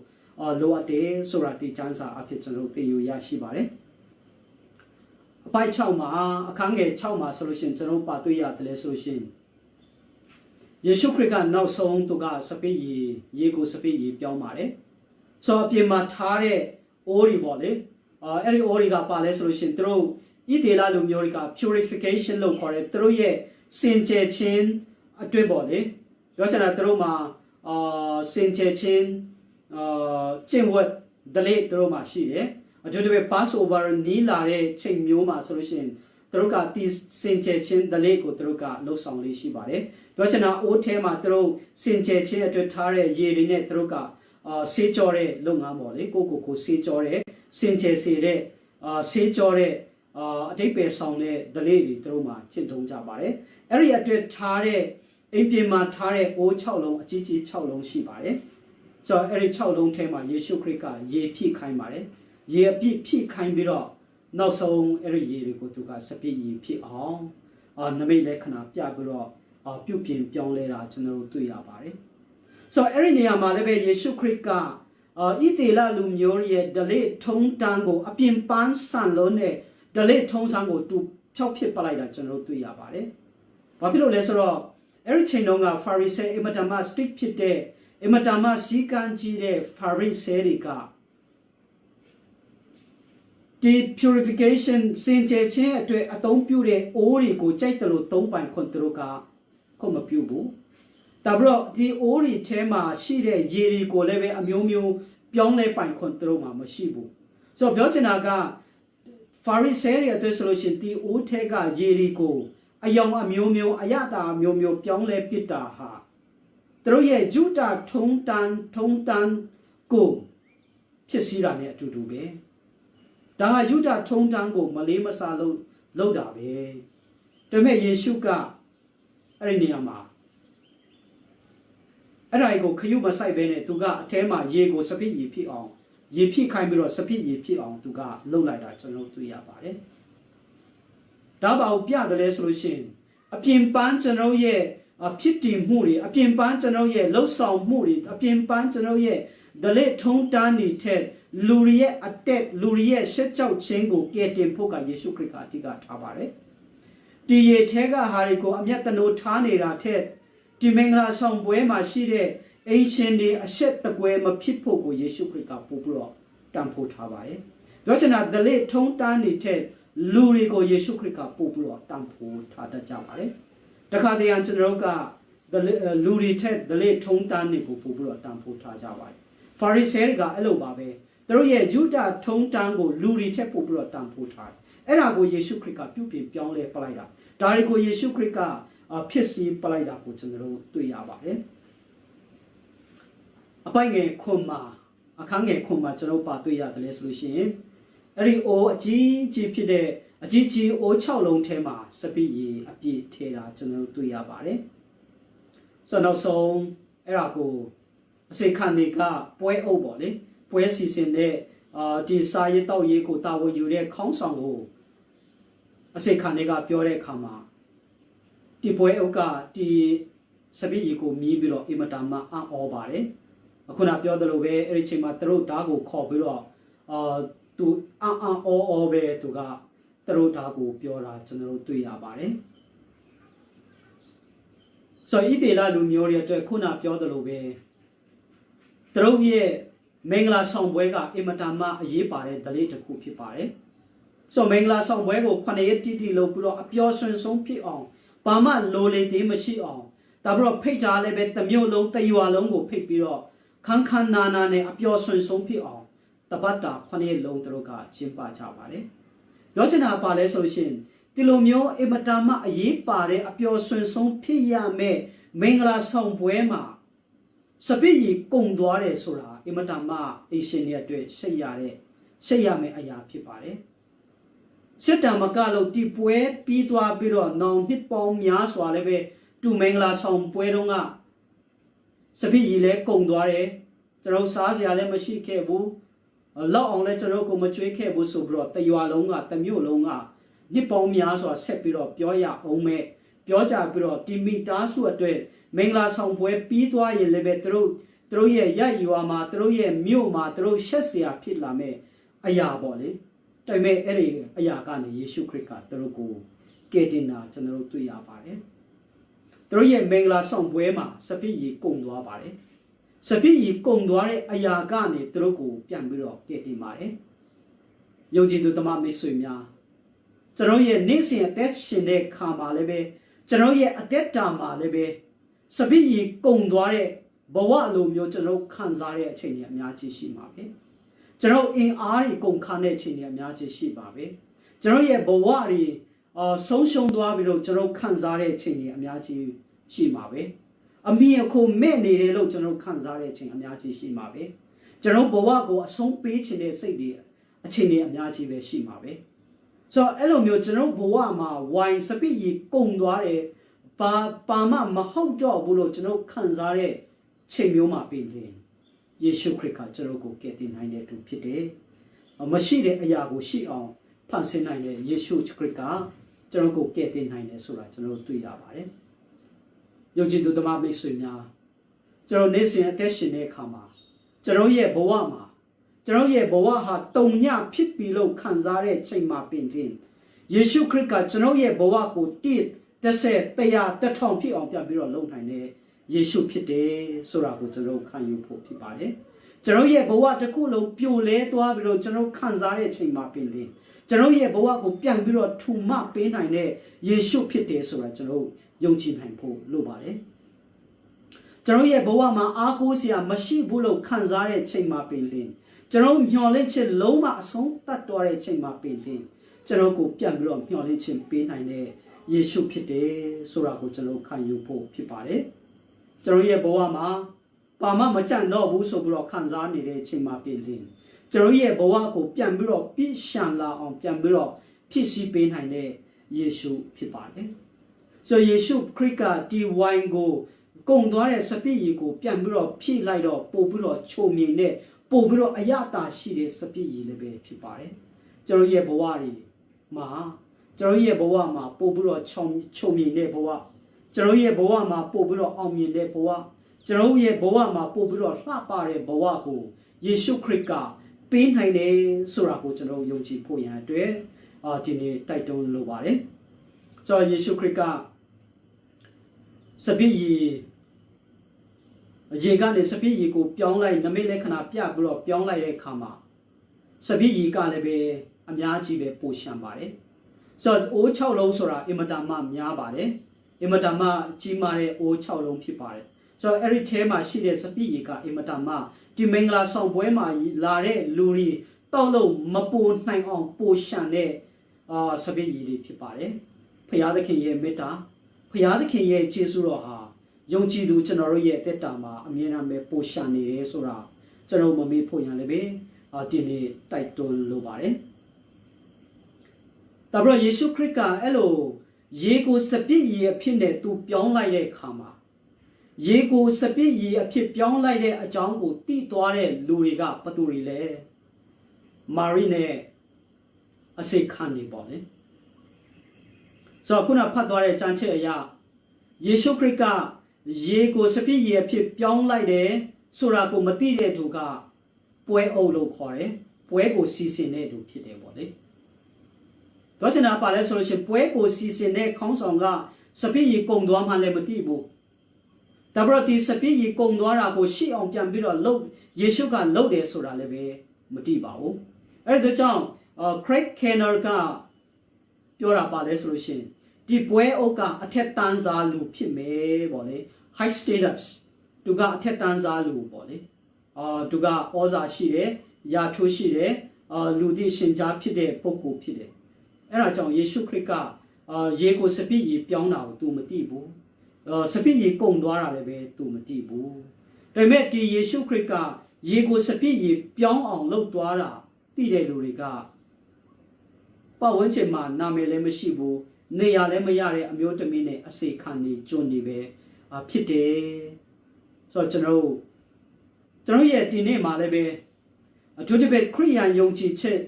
လိုအပ်တယ်ဆိုတာဒီကျမ်းစာအဖြစ်ကျွန်တော်သိရရှိပါတယ်အပိုက်6မှာအခန်းငယ်6မှာဆိုလို့ရှိရင်ကျွန်တော်ပါတွေ့ရတယ်လဲဆိုလို့ရှိရင်ယေရှုခရစ်ကနောက်ဆုံးသူကစပိတ်ရေကိုစပိတ်ရေပြောင်းပါတယ်ဆိုအပြင်မှာထားတဲ့အိုးတွေပေါ့လေအဲ့ဒီအိုးတွေကပါလဲဆိုလို့ရှိရင်သူတို့ဤဒေလာလူမျိုးတွေက purification လို့ခေါ်တယ်သူတို့ရဲ့စင်ကြယ်ခြင်းအတွက်ပေါ့လေပြောချင်တာသူတို့မှာစင်ကြယ်ခြင်းကျင့်ဝတ်ဒလိသူတို့မှာရှိတယ်အထူးသဖြင့် Passover နီးလာတဲ့ချိန်မျိုးမှာဆိုလို့ရှိရင်သူတို့ကဒီစင်ကြယ်ခြင်းဒလိကိုသူတို့ကလှုပ်ဆောင်လေးရှိပါတယ်ပြောချင်တာအိုးထဲမှာသူတို့စင်ကြယ်ခြင်းအတွက်ထားတဲ့ရေတွေနဲ့သူတို့ကဆေးကြောတဲ့လုပ်ငန်းပေါ့လေကိုဆေးကြောတဲ့စင်ကြယ်စေတဲ့ဆေးကြောတဲ့အတိတ်ပဲဆောင်တဲ့ဒလေးတွေသူတို့မှာကျင့်သုံးကြပါတယ်အဲ့ဒီအတွက်ထားတဲ့အိမ်ပြင်မှာထားတဲ့အိုး6လုံးအကြီးကြီး6လုံးရှိပါတယ်ဆိုတော့အဲ့ဒီ6လုံးထဲမှာယေရှုခရစ်ကရေဖြည့်ခိုင်းပါတယ်ရေအပြည့်ဖြည့်ခိုင်းပြီးတော့နောက်ဆုံးအဲ့ဒီရေတွေကိုသူကစပြည့်ရေဖြည့်အောင်နမိတ်လက္ခဏာပြပြီးတော့ပြုပြင်ပြောင်းလဲတာကျွန်တော်တို့တွေ့ရပါတယ်ဆိုတော့အဲ့ဒီနေရာမှာလည်းပဲယေရှုခရစ်ကဣသေလလူမျိုးရဲ့ဒလိထုံးတန်းကိုအပြင်ပန်းဆန်လုံးနဲ့ဒလိထုံးစံကိုသူဖျောက်ဖြစ်ပလိုက်တာကျွန်တော်တို့တွေ့ရပါတယ်။ဘာဖြစ်လို့လဲဆိုတော့အဲ့ဒီချိန်တုန်းက Pharisee အမတမ strict ဖြစ်တဲ့အမတမစီကံကြီးတဲ့ Pharisee တွေကဒီ purification စင်ကြယ်ခြင်းအတွက်အသုံးပြုတဲ့အိုးတွေကိုကြိုက်တယ်လို့သုံးပိုင်ခွင့်သူတို့ကခုမပြုဘူး။ဒါပြီးတော့ဒီအိုးတွေထဲမှာရှိတဲ့ရေတွေကိုလည်းပဲအမျိုးမျိုးပြောင်းလဲပိုင်ခွင့်သူတို့မှာမရှိဘူး။ဆိုတော့ပြောချင်တာကPharisee တွေအတွက်ဆိုလို့ရှိရင်ဒီအိုးထဲကရေတွေကိုအယောင်အမျိုးမျိုးအယတာအမျိုးမျိုးပြောင်းလဲပစ်တာဟာသူတို့ရဲ့ဂျူတာထုံတန်ကိုဖြစ်စည်းတာနဲ့အတူတူပဲဒါဟာယူဒထုံတန်ကိုမလေးမစားလုပ်တာပဲဒါပေမဲ့ယေရှုကအဲ့ဒီနေရာမှာအဲ့ဒါကိုခရုမဆိုင်ပဲနဲ့သူကအထဲမှာရေကိုစပစ်ရေဖြစ်အောင်ရေဖြည့်ခိုင်းပြီးတော့စပစ်ရေဖြစ်အောင်သူကလှုပ်လိုက်တာကျွန်တော်တွေ့ရပါတယ်။ဒါပါကိုပြတယ်လဲဆိုလို့ရှိရင်အပြင်ပန်းကျွန်တော်ရဲ့ဖြစ်တည်မှုတွေအပြင်ပန်းကျွန်တော်ရဲ့လှုပ်ဆောင်မှုတွေအပြင်ပန်းကျွန်တော်ရဲ့ဒလက်ထုံးတန်းနေတဲ့လူတွေရဲ့အတက်လူတွေရဲ့ရှက်ကြောက်ခြင်းကိုကယ်တင်ဖို့ကယေရှုခရစ်ကအဓိကထားပါတယ်။ဒီရေထဲကဟာတွေကိုအမျက်တနိုးထားနေတာထက်ဒ ဒီမင်္ဂလာဆောင်ပွဲမှာရှိတဲ့အင်ရှင်တွေအဆက်တကွဲမဖြစ်ဖို့ကိုယေရှုခရစ်ကပို့ပြီးတော့တန်ဖိုးထားပါတယ်ပြောချင်တာဒလေထုံးတန်းနေတဲ့လူတွေကိုယေရှုခရစ်ကပို့ပြီးတော့တန်ဖိုးထားတတ်ကြပါတယ်တခါတည်းကျွန်တော်ကလူတွေထက်ဒလေထုံးတန်းနေကိုပို့ပြီးတော့တန်ဖိုးထားကြပါတယ်ဖာရိဆဲကအဲ့လိုပါပဲသူတို့ရဲ့ယူဒထုံးတန်းကိုလူတွေထက်ပို့ပြီးတော့တန်ဖိုးထားတယ်အဲ့ဒါကိုယေရှုခရစ်ကပြုပြင်ပြောင်းလဲပလိုက်တာဒါတွေကိုယေရှုခရစ်ကဖြစ်စီပလိုက်တာကိုကျွန်တော်တို့တွေ့ရပါတယ်အပိုင်ငယ်ခွန်မှာအခန်းငယ်ခွန်မှာကျွန်တော်ပါတွေ့ရတယ်လေဆိုလို့ရှိရင်အဲ့ဒီအိုးအကြီးကြီးဖြစ်တဲ့အကြီးကြီးအိုး6လုံးထဲမှာစပိရီအပြည့်ထဲတာကျွန်တော်တို့တွေ့ရပါတယ်ဆိုတော့နောက်ဆုံးအဲ့ဒါကိုအစိခံတွေကပွဲအုပ်ပေါ့လေပွဲစီစဉ်တဲ့ဒီစာရေးတောက်ရေးကိုတာဝန်ယူတဲ့ခေါင်းဆောင်ကိုအစိခံတွေကပြောတဲ့အခါမှာဒီပွဲအုပ်ကဒီစပိရီကိုမြည်ပြီးတော့အင်မတန်မှအော်ပါတယ်အခုနပြောသလိုပဲအဲ့ဒီချိန်မှာသူတို့ဓာတ်ကိုခေါ်ပြီးတော့သူအော်ပဲသူကသူတို့ဓာတ်ကိုပြောတာကျွန်တော်တို့တွေ့ရပါတယ်ဆိုတော့ဤတေလာလူမျိုးတွေအတွက်ခုနပြောသလိုပဲသူတို့ရဲ့မင်္ဂလာဆောင်ပွဲကအင်မတန်မှအရေးပါတဲ့ဒလေးတစ်ခုဖြစ်ပါတယ်ဆိုတော့မင်္ဂလာဆောင်ပွဲကို9ရက်တိလုပ်ပြီးတော့အပျော်ရွှင်ဆုံးဖြစ်အောင်ဘာမှလိုလေသေးမရှိအောင်ဒါပြီးတော့ဖိတ်ထားလည်းပဲတစ်မျိုးလုံးတစ်ရွာလုံးကိုဖိတ်ပြီးတော့ခန်းခန်းနာနာနဲ့အပျော်ရွှင်ဆုံးဖြစ်အောင်တပတ်တာ9ရက်လုံးသူတို့ကကျင်းပကြပါတယ်ပြောချင်တာပါလဲဆိုရှင်ဒီလိုမျိုးအင်မတန်မှအရေးပါတဲ့အပျော်ရွှင်ဆုံးဖြစ်ရမယ့်မင်္ဂလာဆောင်ပွဲမှာစပိရီကုံသွားတယ်ဆိုတာအင်မတန်မှအရှင်ရဲ့အတွက်ရှိရမယ့်အရာဖြစ်ပါတယ်စစ်တံမကလို့ဒီပွဲပြီးသွားပြီးတော့နောင်နှစ်ပေါင်းများစွာလည်းပဲတူမင်္ဂလာဆောင်ပွဲတုန်းကစပိရီလည်းကုံသွားတယ်ကျွန်တော်စားစရာလည်းမရှိခဲ့ဘူးလောက်အောင်လည်းကျွန်တော်ကိုမကြွေးခဲ့ဘူးဆိုပြီးတော့တရွာလုံးကတမျိုးလုံးကနှစ်ပေါင်းများစွာဆက်ပြီးတော့ပြောရအောင်မဲ့ပြောကြပြီးတော့ဒီမီတာစုအတွက်မင်္ဂလာဆောင်ပွဲပြီးသွားရင်လည်းပဲသူတို့ရဲ့ရရွာမှာသူတို့ရဲ့မြို့မှာသူတို့ရှက်เสียဖြစ်လာမဲ့အရာပေါ့လေဒါပေမဲ့အဲ့ဒီအရာကနေယေရှုခရစ်ကသူတို့ကိုကယ်တင်တာကျွန်တော်တို့တွေ့ရပါတယ်သူတို့ရဲ့မင်္ဂလာဆောင်ပွဲမှာစပိရီကုံသွားပါတယ်စပိရီကုံသွားတဲ့အရာကနေသူတို့ကိုပြန်ပြီးတော့ကယ်တင်ပါတယ်ယုံကြည်သူတမမိတ်ဆွေများကျွန်တော်ရဲ့နေ့စဉ်အသက်ရှင်တဲ့ခါမှာလည်းပဲကျွန်တော်ရဲ့အသက်တာမှာလည်းပဲစပိရီကုံသွားတဲ့ဘဝလိုမျိုးကျွန်တော်ခံစားတဲ့အချိန်တွေအများကြီးရှိမှာပဲကျွန်တော်အင်အားတွေကုန်ခါတဲ့အချိန်တွေအများကြီးရှိပါပဲကျွန်တော်ရဲ့ဘဝတွေဆုံးရှုံးသွားပြီးတော့ကျွန်တော်ခံစားတဲ့အချိန်တွေအများကြီးရှိမှာပဲအမိအခုမဲ့နေတယ်လို့ကျွန်တော်ခံစားတဲ့အချိန်အများကြီးရှိမှာပဲကျွန်တော်ဘဝကိုအဆုံးပေးခြင်းတဲ့စိတ်တွေအချိန်တွေအများကြီးပဲရှိမှာပဲဆိုတော့အဲ့လိုမျိုးကျွန်တော်ဘဝမှာဝိုင်စပိရီကုံသွားတယ်ပါမမဟုတ်တော့ဘူးလို့ကျွန်တော်ခံစားတဲ့ချိန်မျိုးမှာပြင်တယ်ယေရှုခရစ်ကကျွန်တော်ကိုကယ်တင်နိုင်တဲ့သူဖြစ်တယ်မရှိတဲ့အရာကိုရှိအောင်ဖန်ဆင်းနိုင်တဲ့ယေရှုခရစ်ကကျွန်တော်ကိုကယ်တင်နိုင်တယ်ဆိုတာကျွန်တော်တွေ့ရပါတယ်ယုံကြည်သူတမမိတ်ဆွေများကျွန်တော်နေ့စဉ်အသက်ရှင်တဲ့အခါမှာကျွန်တော်ရဲ့ဘဝမှာကျွန်တော်ရဲ့ဘဝဟာတုံညဖြစ်ပြီလို့ခံစားတဲ့ချိန်မှာပြင်တင်ယေရှုခရစ်ကကျွန်တော်ရဲ့ဘဝကို30 100 ဖြစ်အောင်ပြန်ပြီးတော့လုပ်နိုင်တဲ့ယေရှုဖြစ်တယ်ဆိုတာကိုကျွန်တော်ခံယူဖို့ဖြစ်ပါတယ်ကျွန်တော်ရဲ့ဘဝတစ်ခုလုံးပြိုလဲသွားပြီးတော့ကျွန်တော်ခံစားတဲ့အချိန်မှာပြင်တင်ကျွန်တော်ရဲ့ဘဝကိုပြန်ပြီးတော့ထူမပေးနိုင်တဲ့ယေရှုဖြစ်တယ်ဆိုတာကျွန်တော်ယုံကြည်နိုင်ဖို့လိုပါတယ်ကျွန်တော်ရဲ့ဘဝမှာအားကိုးစရာမရှိဘူးလို့ခံစားတဲ့ချိန်မှာပြင်တင်ကျွန်တော်မျှော်လင့်ချက်လုံးဝအဆုံးသတ်သွားတဲ့ချိန်မှာပြင်တင်ကျွန်တော်ကိုပြန်ပြီးတော့မျှော်လင့်ခြင်းပေးနိုင်တဲ့ယေရှုဖြစ်တယ်ဆိုတာကိုကျွန်တော်ခံယူဖို့ဖြစ်ပါတယ်ကျွန်တော်ရဲ့ဘဝမှာပါမမကြံတော့ဘူးဆိုပြီးတော့ခံစားနေတဲ့အချိန်မှာပြင်တင်ကျွန်တော်ရဲ့ဘဝကိုပြန်ပြီးတော့ပြည့်ရှံလာအောင်ပြန်ပြီးတော့ဖြစ်စီပေးနိုင်တဲ့ယေရှုဖြစ်ပါတယ်ဆိုယေရှုခရစ်ကဒီဝိုင်းကိုကုံသွားတဲ့စပိရီကိုပြန်ပြီးတော့ဖြည့်လိုက်တော့ပို့ပြီးတော့ချုံမြင်တဲ့ပို့ပြီးတော့အယတာရှိတဲ့စပိရီလည်းပဲဖြစ်ပါတယ်ကျွန်တော်ရဲ့ဘဝတွေမှာကျွန်တော်ရဲ့ဘဝမှာပို့ပြီးတော့ချုံမြင်တဲ့ဘဝကျွန်တော်ရဲ့ဘဝမှာပို့ပြီးတော့အောင်မြင်တဲ့ဘဝကျွန်တော်ရဲ့ဘဝမှာပို့ပြီးတော့လှပတဲ့ဘဝကိုယေရှုခရစ်ကပေးနိုင်တယ်ဆိုတာကိုကျွန်တော်ယုံကြည်ဖို့ရန်အတွက်ဒီနေ့တိုက်တွန်းလိုပါတယ်ဆိုတော့ယေရှုခရစ်ကစ စပစ်ရေကနေစပစ်ရေကိုပြောင်းလိုက်နမိတ်လက္ခဏာပြပြီးတော့ပြောင်းလိုက်တဲ့အခါမှာစပစ်ရေကလည်းပဲအများကြီးပဲပိုရှံပါတယ်ဆိုတော့အိုး6လုံးဆိုတာအင်မတန်မှများပါတယ်အင်မတန်မှကြီးမားတဲ့အိုး6လုံးဖြစ်ပါတယ်ဆိုတော့အဲ့ဒီထဲမှာရှိတဲ့စပစ်ရေကအင်မတန်မှဒီမင်္ဂလာဆောင်ပွဲမှာလာတဲ့လူတွေတောက်လို့မပိုနိုင်အောင်ပိုရှံတဲ့စပစ်ရေတွေဖြစ်ပါတယ်ဖရာသခင်ရဲ့မေတ္တာဖရာသခင်ရဲ့ကျေးဇူးတော်ဟာယုံကြည်သူကျွန်တော်တို့ရဲ့တက်တာမှာအမြဲတမ်းပဲပိုရှံနေတယ်ဆိုတာကျွန်တော်မမေ့ဖို့ရန်လည်းပဲဒီနေ့တိုက်တွန်းလိုပါတယ်။ဒါပြီးတော့ယေရှုခရစ်ကအဲ့လိုရေကိုစပစ်ရေအဖြစ်နဲ့သူပြောင်းလိုက်တဲ့အခါမှာရေကိုစပစ်ရေအဖြစ်ပြောင်းလိုက်တဲ့အကြောင်းကိုသိသွားတဲ့လူတွေကဘသူတွေလဲမာရိနဲ့အစေခံနေပေါ့လေ။ဆိုတော့ခုနဖတ်သွားတဲ့ကျမ်းချက်အရယေရှုခရစ်ကရေကိုစပစ်ရေအဖြစ်ပြောင်းလိုက်တယ်ဆိုတာကိုမသိတဲ့သူကပွဲအုပ်လို့ခေါ်တယ်ပွဲကိုစီစဉ်တဲ့သူဖြစ်တယ်ပေါ့လေတော့စင်တာပါလဲဆိုလို့ရှိရင်ပွဲကိုစီစဉ်တဲ့ခေါင်းဆောင်ကစပစ်ရေကုန်သွားမှလည်းမသိဘူးဒါပေမဲ့ဒီစပစ်ရေကုန်သွားတာကိုရှေ့အောင်ပြန်ပြီးတော့လှုပ်ယေရှုကလှုပ်တယ်ဆိုတာလည်းပဲမသိပါဘူးအဲ့ဒါကြောင့်Craig Kenner ကပြောတာပါလဲဆိုလို့ရှိရင်ဒီပွဲအုပ်ကအထက်တန်းစားလူဖြစ်မယ်ပေါ့လေ high status သူကအထက်တန်းစားလူပေါ့လေသူကဩဇာရှိတယ်ယာထိုးရှိတယ်လူသိရှင်ကြားဖြစ်တဲ့ပုဂ္ဂိုလ်ဖြစ်တယ်အဲ့ဒါကြောင့်ယေရှုခရစ်ကရေကိုစပစ်ရေပြောင်းတာကို तू မသိဘူးစပစ်ရေကုန်သွားတာလည်းပဲ तू မသိဘူးဒါပေမဲ့ဒီယေရှုခရစ်ကရေကိုစပစ်ရေပြောင်းအောင်လုပ်သွားတာသိတဲ့လူတွေကပတ်ဝန်းကျင်မှာနာမည်လည်းမရှိဘူးနေရာလည်းမရတဲ့အမျိုးသမီးနဲ့အစေခံနေကျွန်းနေပဲဖြစ်တယ်ဆိုတော့ကျွန်တော်ရဲ့ဒီနေ့မှာလည်းပဲအထူးသဖြင့်ခရိယန်ယုံကြည်ချက်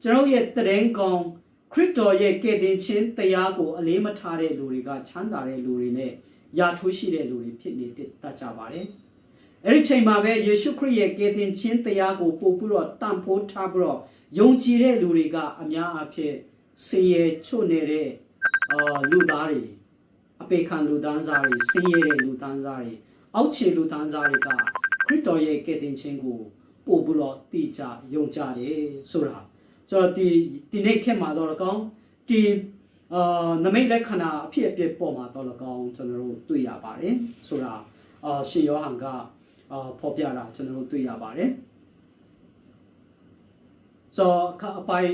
ကျွန်တော်ရဲ့တရင်ကောင်ခရစ်တော်ရဲ့ကယ်တင်ခြင်းတရားကိုအလေးမထားတဲ့လူတွေကချမ်းသာတဲ့လူတွေနဲ့ယာထိုးရှိတဲ့လူတွေဖြစ်နေတတ်ကြပါတယ်။အဲဒီချိန်မှာပဲယေရှုခရစ်ရဲ့ကယ်တင်ခြင်းတရားကိုပို့ပြီးတော့တန်ဖိုးထားပြီးတော့ယုံကြည်တဲ့လူတွေကအများအပြားဆင်းရဲချို့နေတဲ့လူသားတွေအပေခံလူသားစားတွေဆင်းရဲတဲ့လူသားစားတွေအောက်ခြေလူသားစားတွေကခရစ်တော်ရဲ့ကယ်တင်ခြင်းကိုပို့ပြီးတော့သိကြယုံကြတယ်ဆိုတာဆိုတော့ဒီနေ့ခေတ်မှာတော့ကောင်းဒီနမိတ်လက္ခဏာအဖြစ်အပျက်ပေါ်မှာတော့ကောင်းကျွန်တော်တို့တွေ့ရပါတယ်ဆိုတာရှေးယောဟန်ကဖော်ပြတာကျွန်တော်တို့တွေ့ရပါတယ်ဆိုတော့အပိုင်း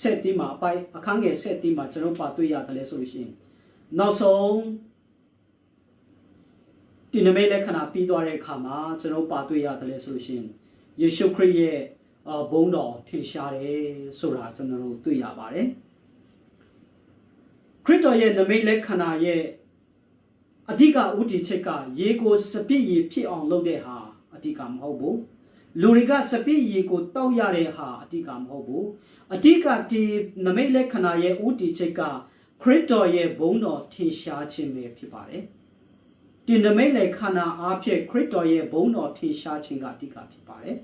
ဆက်တီမှာအပိုင်းအခန်းငယ်ဆက်တီမှာကျွန်တော်ပါတွေ့ရတယ်လဲဆိုလို့ရှိရင်နောက်ဆုံးဒီနမိတ်လက္ခဏာပြီးသွားတဲ့အခါမှာကျွန်တော်ပါတွေ့ရတယ်လဲဆိုလို့ရှိရင်ယေရှုခရစ်ရဲ့ဘုန်းတော်ထင်ရှားတယ်ဆိုတာကျွန်တော်တို့တွေ့ရပါတယ်ခရစ်တော်ရဲ့နမိတ်လက္ခဏာရဲ့အဓိကဥတီချက်ကရေကိုစပစ်ရေဖြစ်အောင်လုပ်တဲ့ဟာအဓိကမဟုတ်ဘူးလူတွေကစပစ်ရေကိုတောက်ရတဲ့ဟာအဓိကမဟုတ်ဘူးအဓိကဒီနမိတ်လက္ခဏာရဲ့ဥတီချက်ကခရစ်တော်ရဲ့ဘုန်းတော်ထင်ရှားခြင်းပဲဖြစ်ပါတယ်ဒီနမိတ်လက္ခဏာအားဖြင့်ခရစ်တော်ရဲ့ဘုန်းတော်ထင်ရှားခြင်းကအဓိကဖြစ်ပါတယ်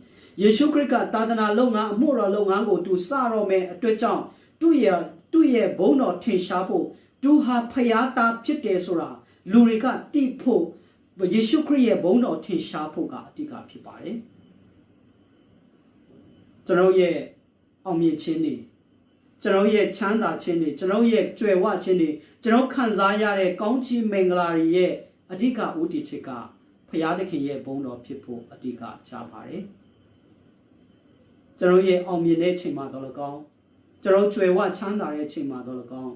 ယေရှုခရစ်ကသာသနာလုပ်ငန်းအမှုတော်လုပ်ငန်းကိုသူစတော့မဲ့အတွက်ကြောင့်သူ့ရဲ့ဘုန်းတော်ထင်ရှားဖို့သူဟာဖျားသားဖြစ်တယ်ဆိုတာလူတွေကတိဖို့ယေရှုခရစ်ရဲ့ဘုန်းတော်ထင်ရှားဖို့ကအဓိကဖြစ်ပါတယ်ကျွန်တော်ရဲ့အောင်မြင်ခြင်းတွေကျွန်တော်ရဲ့ချမ်းသာခြင်းတွေကျွန်တော်ရဲ့ကြွယ်ဝခြင်းတွေကျွန်တော်ခံစားရတဲ့ကောင်းချီးမင်္ဂလာတွေရဲ့အဓိကဥတီချက်ကဖျားသခင်ရဲ့ဘုန်းတော်ဖြစ်ဖို့အဓိကချပါတယ်ကျွန်တော်ရဲ့အောင်မြင်တဲ့ချိန်မှာတော့လည်းကောင်းကျွန်တော်ကြွယ်ဝချမ်းသာတဲ့ချိန်မှာတော့လည်းကောင်း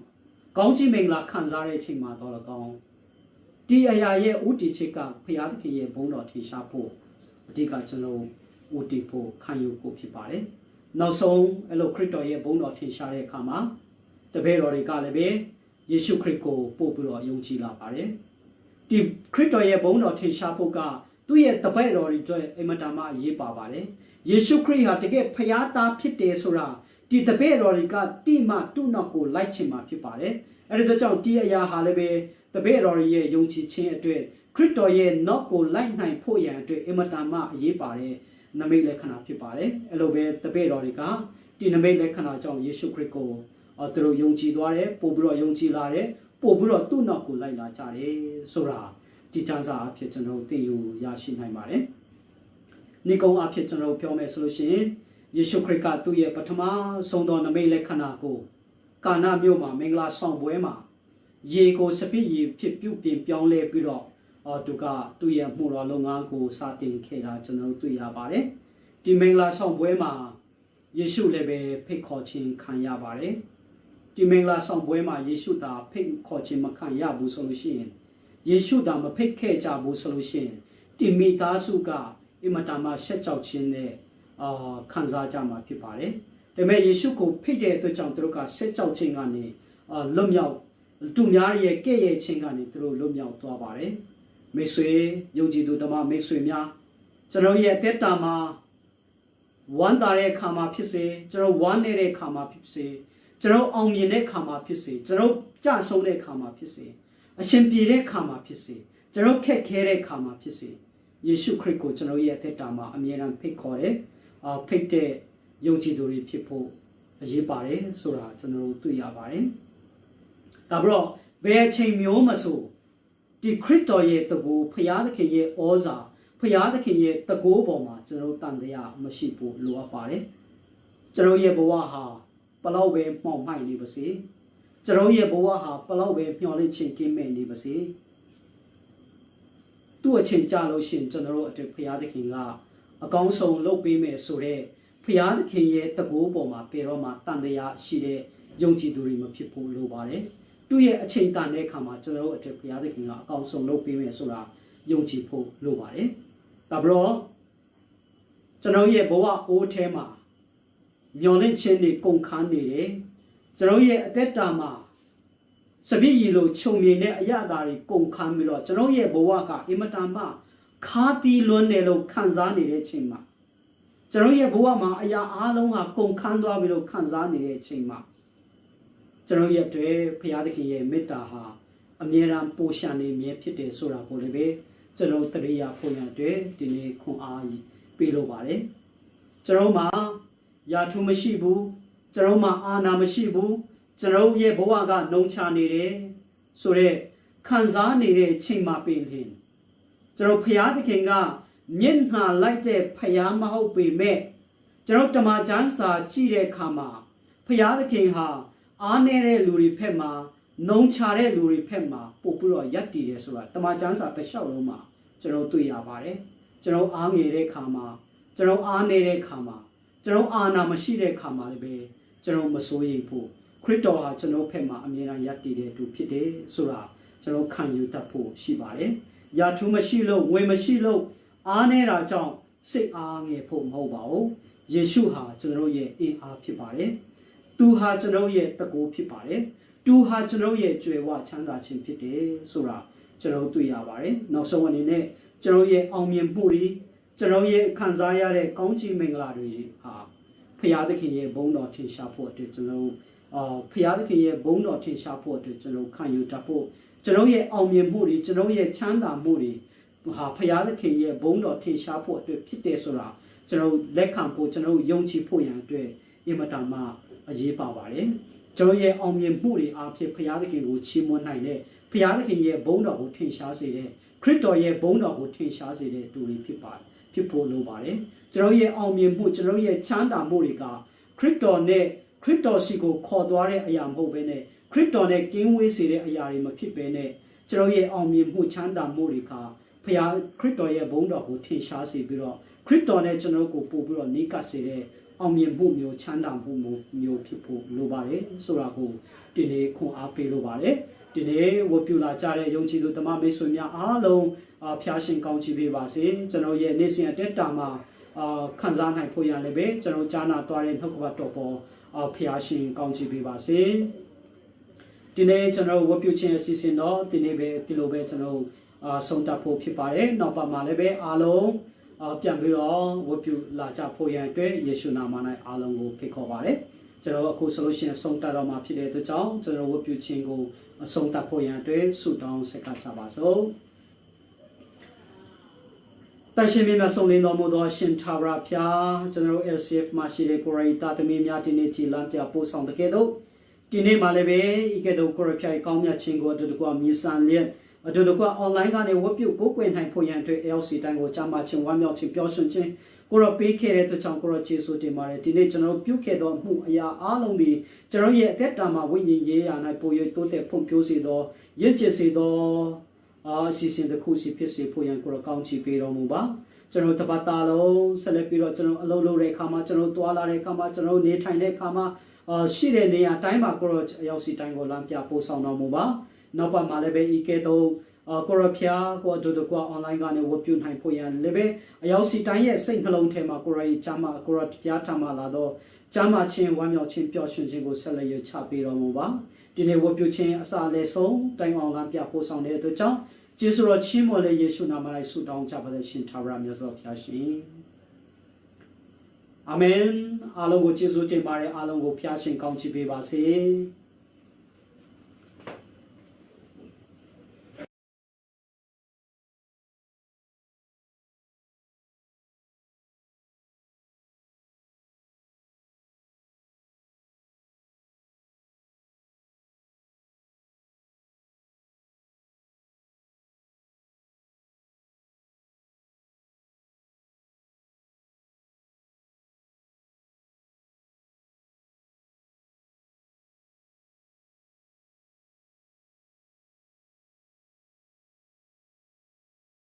ကောင်းချီးမင်္ဂလာခံစားတဲ့ချိန်မှာတော့လည်းကောင်းဒီအရာရဲ့ဥတီချက်ကဖျားသခင်ရဲ့ဘုန်းတော်ထင်ရှားဖို့အဓိကကျွန်တော်ဥတီဖို့ခံယူဖို့ဖြစ်ပါတယ်နောက်ဆုံးအဲ့လိုခရစ်တော်ရဲ့ဘုန်းတော်ထင်ရှားတဲ့အခါမှာတပည့်တော်တွေကလည်းပဲယေရှုခရစ်ကိုပို့ပြီးတော့ယုံကြည်လာပါတယ်ဒီခရစ်တော်ရဲ့ဘုန်းတော်ထင်ရှားဖို့ကသူ့ရဲ့တပည့်တော်တွေအတွက်အင်မတန်မှအရေးပါပါတယ်ယေရှုခရစ်ဟာတကယ်ဖျားသားဖြစ်တယ်ဆိုတာဒီတပည့်တော်တွေကတိမှသူ့နောက်ကိုလိုက်ချင်မှာဖြစ်ပါတယ်အဲ့ဒါကြောင့်ဒီအရာဟာလည်းပဲတပည့်တော်ရဲ့ယုံကြည်ခြင်းအတွက်ခရစ်တော်ရဲ့နောက်ကိုလိုက်နိုင်ဖို့ရန်အတွက်အင်မတန်မှအရေးပါတဲ့နမိတ်လက္ခဏာဖြစ်ပါတယ်အဲ့လိုပဲတပည့်တော်တွေကဒီနမိတ်လက္ခဏာကြောင့်ယေရှုခရစ်ကိုသူတို့ယုံကြည်သွားတယ်ပို့ပြီးတော့ယုံကြည်လာတယ် ပို့ပြီးတော့သူ့နောက်ကိုလိုက်လာကြတယ်ဆိုတာဒီချမ်းစာအဖြစ်ကျွန်တော်သိယူရရှိနိုင်ပါတယ်။နေကုန်းအဖြစ်ကျွန်တော်ပြောမယ်ဆိုလို့ရှိရင်ယေရှုခရစ်ကသူ့ရဲ့ပထမဆုံးသောနမိတ်လက္ခဏာကိုကာနာမြို့မှာမင်္ဂလာဆောင်ပွဲမှာရေကိုစပစ်ရေဖြစ်ပြုပြင်ပြောင်းလဲပြီးတော့သူကသူ့ရဲ့မှုတော်လုပ်ငန်းကိုစတင်ခဲ့တာကျွန်တော်တွေ့ရပါတယ်။ဒီမင်္ဂလာဆောင်ပွဲမှာယေရှုလည်းပဲဖိတ်ခေါ်ခြင်းခံရပါတယ်။ဒီမင်္ဂလာဆောင်ပွဲမှာယေရှုသာဖိတ်ခေါ်ခြင်းမခံရဘူးဆိုလို့ရှိရင်ယေရှုသာမဖိတ်ခဲ့ကြဘူးဆိုလို့ရှိရင်ဒီမိသားစုကအင်မတန်မှရှက်ကြောက်ခြင်းနဲ့ခံစားကြမှာဖြစ်ပါတယ်။ဒါပေမဲ့ယေရှုကိုဖိတ်တဲ့အတွက်ကြောင့်သူတို့ကရှက်ကြောက်ခြင်းကနေလွတ်မြောက်သူများရဲ့ကဲ့ရဲ့ခြင်းကနေသူတို့လွတ်မြောက်သွားပါတယ်။မိတ်ဆွေယုံကြည်သူဓမ္မမိတ်ဆွေများကျွန်တော်ရဲ့အသက်တာမှာဝမ်းသာတဲ့အခါမှာဖြစ်စေကျွန်တော်ဝမ်းနေတဲ့အခါမှာဖြစ်စေကျွန်တော်အောင်မြင်တဲ့အခါမှာဖြစ်စေကျွန်တော်ကြဆုံးတဲ့အခါမှာဖြစ်စေအရှင်ပြေတဲ့အခါမှာဖြစ်စေကျွန်တော်ခက်ခဲတဲ့အခါမှာဖြစ်စေယေရှုခရစ်ကိုကျွန်တော်ရဲ့အသက်တာမှာအမြဲတမ်းဖိတ်ခေါ်တယ်ဖိတ်တဲ့ယုံကြည်သူတွေဖြစ်ဖို့အရေးပါတယ်ဆိုတာကျွန်တော်တို့တွေ့ရပါတယ်။ဒါပြီးတော့ဘယ်အချိန်မျိုးမဆိုဒီခရစ်တော်ရဲ့တကူဖျားသခင်ရဲ့ဩဇာဖျားသခင်ရဲ့တကူပေါ်မှာကျွန်တော်တန်တရားမရှိဖို့လိုအပ်ပါတယ်။ကျွန်တော်ရဲ့ဘဝဟာဘလောက်ပဲမှောင်မိုက်နေပါစေ။ကျွန်တော်ရဲ့ဘဝဟာဘလောက်ပဲမျှော်လင့်ခြင်းကင်းမဲ့နေပါစေ။သူ့အချိန်ကြာလို့ရှိရင်ကျွန်တော်တို့အတွက်ဖျားသခင်ကအကောင်းဆုံးလုပ်ပေးမယ်ဆိုတော့ဖျားသခင်ရဲ့တကူပေါ်မှာပေတော့မှတန်တရားရှိတဲ့ယုံကြည်သူတွေမဖြစ်ဖို့လိုပါတယ်။သူ့ရဲ့အချိန်တန်တဲ့အခါမှာကျွန်တော်တို့အတွက်ဘုရားသခင်ကအကောင်းဆုံးလုပ်ပေးမယ်ဆိုတာယုံကြည်ဖို့လိုပါတယ်။ဒါပြီးတော့ကျွန်တော်ရဲ့ဘဝအိုးထဲမှာမျောလင့်ခြင်းတွေကုန်ခန်းနေတယ်။ကျွန်တော်ရဲ့အသက်တာမှာစပည့်ရီလိုခြုံမြင်တဲ့အရာတွေကုန်ခန်းပြီးတော့ကျွန်တော်ရဲ့ဘဝကအင်မတန်မှခါတီးလွန်းတယ်လို့ခံစားနေတဲ့အချိန်မှာကျွန်တော်ရဲ့ဘဝမှာအရာအားလုံးဟာကုန်ခန်းသွားပြီးလို့ခံစားနေတဲ့အချိန်မှာကျွန်တော်ရဲ့အတွက်ဘုရားသခင်ရဲ့မေတ္တာဟာအမြဲတမ်းပိုရှာနေမြဲဖြစ်တယ်ဆိုတာကိုလည်းပဲကျွန်တော်တရိယာဖို့ရတဲ့ဒီနေ့ခွန်အားပေးလို့ပါတယ်ကျွန်တော်မှာယာထုမရှိဘူးကျွန်တော်မှာအာနာမရှိဘူးကျွန်တော်ရဲ့ဘဝကနှုံချနေတယ်ဆိုတော့ခံစားနေတဲ့အချိန်မှာပင်လင်ကျွန်တော်ဘုရားသခင်ကမျက်နှာလိုက်တဲ့ဖျားမဟုတ်ပေမဲ့ကျွန်တော်တမန်ကျမ်းစာကြည့်တဲ့အခါမှာဖျားသခင်ဟာအားနေတဲ့လူတွေဖက်မှာနှုံချတဲ့လူတွေဖက်မှာပို့ပြီးတော့ယက်တည်တယ်ဆိုတာတမန်ကျမ်းစာတစ်လျှောက်လုံးမှာကျွန်တော်တွေ့ရပါတယ်ကျွန်တော်အားငယ်တဲ့အခါမှာကျွန်တော်အားနေတဲ့အခါမှာကျွန်တော်အာနာမရှိတဲ့အခါမှာလည်းပဲကျွန်တော်မစိုးရိမ်ဖို့ခရစ်တော်ဟာကျွန်တော်ဖက်မှာအမြဲတမ်းယက်တည်တဲ့သူဖြစ်တယ်ဆိုတာကျွန်တော်ခံယူတတ်ဖို့ရှိပါတယ်ယာထုမရှိလို့ဝေမရှိလို့အားနေတာကြောင့်စိတ်အားငယ်ဖို့မဟုတ်ပါဘူးယေရှုဟာကျွန်တော်ရဲ့အင်အားဖြစ်ပါတယ်သူဟာကျွန်တော်ရဲ့တကူဖြစ်ပါတယ်သူဟာကျွန်တော်ရဲ့ကြွယ်ဝချမ်းသာခြင်းဖြစ်တယ်ဆိုတာကျွန်တော်တွေ့ရပါတယ်နောက်ဆုံးအနေနဲ့ကျွန်တော်ရဲ့အောင်မြင်မှုတွေကျွန်တော်ရဲ့ခံစားရတဲ့ကောင်းချီးမင်္ဂလာတွေဟာဖခင်သခင်ရဲ့ဘုန်းတော်ထင်ရှားဖို့အတွက်ကျွန်တော်ဖခင်သခင်ရဲ့ဘုန်းတော်ထင်ရှားဖို့အတွက်ကျွန်တော်ခံယူတတ်ဖို့ကျွန်တော်ရဲ့အောင်မြင်မှုတွေကျွန်တော်ရဲ့ချမ်းသာမှုတွေဟာဖခင်သခင်ရဲ့ဘုန်းတော်ထင်ရှားဖို့အတွက်ဖြစ်တယ်ဆိုတာကျွန်တော်လက်ခံဖို့ကျွန်တော်ယုံကြည်ဖို့ရန်အတွက်အင်မတန်မှအရေးပါပါတယ်ကျွန်တော်ရဲ့အောင်မြင်မှုတွေအားဖြင့်ဘုရားသခင်ကိုချီးမွမ်းနိုင်တဲ့ဘုရားသခင်ရဲ့ဘုန်းတော်ကိုထင်ရှားစေတဲ့ခရစ်တော်ရဲ့ဘုန်းတော်ကိုထင်ရှားစေတဲ့သူတွေဖြစ်ဖို့လိုပါတယ်ကျွန်တော်ရဲ့အောင်မြင်မှုကျွန်တော်ရဲ့ချမ်းသာမှုတွေကခရစ်တော်နဲ့ခရစ်တော်ရှိကိုခေါ်သွားတဲ့အရာမဟုတ်ဘဲနဲ့ခရစ်တော်နဲ့ကင်းဝေးစေတဲ့အရာတွေမဖြစ်ဘဲနဲ့ကျွန်တော်ရဲ့အောင်မြင်မှုချမ်းသာမှုတွေကဘုရားခရစ်တော်ရဲ့ဘုန်းတော်ကိုထင်ရှားစေပြီးတော့ခရစ်တော်နဲ့ကျွန်တော်ကိုပို့ပြီးတော့နိကတ်စေတဲ့အောင်မြင်မှုမျိုးချမ်းသာမှုမျိုးဖြစ်ဖို့လိုပါတယ်ဆိုတာကိုဒီနေ့ခွန်အားပေးလိုပါတယ်ဒီနေ့ဝတ်ပြုလာကြတဲ့ယုံကြည်သူဓမ္မမိတ်ဆွေများအားလုံးဖျားရှင်ကောင်းချီးပေးပါစေကျွန်တော်ရဲ့နေ့စဉ်အတက်တာမှာခံစားနိုင်ဖို့ရလည်းပဲကျွန်တော်ကြားနာသွားတဲ့နှုတ်ကပတ်တော်ပေါ်ဖျားရှင်ကောင်းချီးပေးပါစေဒီနေ့ကျွန်တော်ဝတ်ပြုခြင်းအစီအစဉ်တော့ဒီနေ့ပဲဒီလိုပဲကျွန်တော်ဆုံးတတ်ဖို့ဖြစ်ပါတယ်နောက်ပါမှာလည်းပဲအားလုံးပြန်ပြီးတော့ဝတ်ပြုလာကြဖို့ရန်အတွက်ယေရှုနာမ၌အားလုံးကိုဖိတ်ခေါ်ပါတယ်ကျွန်တော်အခုဆိုလို့ရှိရင်ဆုံးတတ်တော့မှာဖြစ်တဲ့အတွက်ကြောင့်ကျွန်တော်ဝတ်ပြုခြင်းကိုအဆုံးတတ်ဖို့ရန်အတွက်ဆုတောင်းဆက်ကပ်ကြပါစို့တန်ရှင်မြတ်ဆုံးလင်းတော်မူသောရှင်သာရဖျားကျွန်တော် LCF မှာရှိတဲ့ကိုရိတာသမီးများဒီနေ့ဒီလမ်းပြပို့ဆောင်တဲ့ကဲ့သို့ ဒီနေ့မှလည်းပဲဤကဲ့သို့ကိုရဖျားကောင်းမြတ်ခြင်းကိုအတူတကွမြေဆန်လျက်အတူတကွအွန်လိုင်းကနေဝတ်ပြုကိုကိုွယ်နိုင်ဖို့ရန်အတွက် LC တိုင်းကိုကြားမှချင်းဝမ်းမြောက်ခြင်းပျော်ရွှင်ခြင်းကိုရပေးခဲ့တဲ့အတွက်ကြောင့်ကိုရကျေးဇူးတင်ပါတယ်ဒီနေ့ကျွန်တော်ပြုခဲ့သောမှုအရာအားလုံးဒီကျွန်တော်ရဲ့အသက်တာမှာဝိညာဉ်ရေးရာ၌ပို၍တိုးတက်ဖွံ့ဖြိုးစေသောရင့်ကျက်စေသောအစီအစဉ်တစ်ခုစီဖြစ်စေဖို့ရန်ကိုရကောင်းချီးပေးတော်မူပါကျွန်တော်တပတ်တာလုံးဆက်လက်ပြီးတော့ကျွန်တော်အလုပ်လုပ်တဲ့အခါမှာကျွန်တော်တွာလာတဲ့အခါမှာကျွန်တော်နေထိုင်တဲ့အခါမှာရှိတဲ့နေရာတိုင်းမှာကိုရရောက်စီတိုင်းကိုလမ်းပြပို့ဆောင်တော်မူပါနောက်ပါမှာလည်းပဲဤကဲ့သို့ကိုရဖျားကိုအတူတကွအွန်လိုင်းကနေဝတ်ပြုနိုင်ဖို့ရန်လည်းပဲအရောက်စီတိုင်းရဲ့စိတ်နှလုံးထဲမှာကိုရရဲ့ဂျာမကိုရဖျားထမှာလာတော့ဂျာမချင်းဝမ်းမြောက်ခြင်းပျော်ရွှင်ခြင်းကိုဆက်လက်ရချပေးတော်မူပါဒီနေ့ဝတ်ပြုခြင်းအစာလည်းဆုံးတိုင်အောင်လမ်းပြပို့ဆောင်တဲ့အတွက်ကြောင့်ကျေးဇူးတော်ချီးမွမ်းလေယေရှုနာမ၌ဆုတောင်းကြပါတဲ့ရှင်သာရမြတ်စွာဘုရားရှင်အာမင်အားလုံးကိုကျေးဇူးတင်ပါတယ်အားလုံးကိုဖျားရှင်ကောင်းချီးပေးပါစေ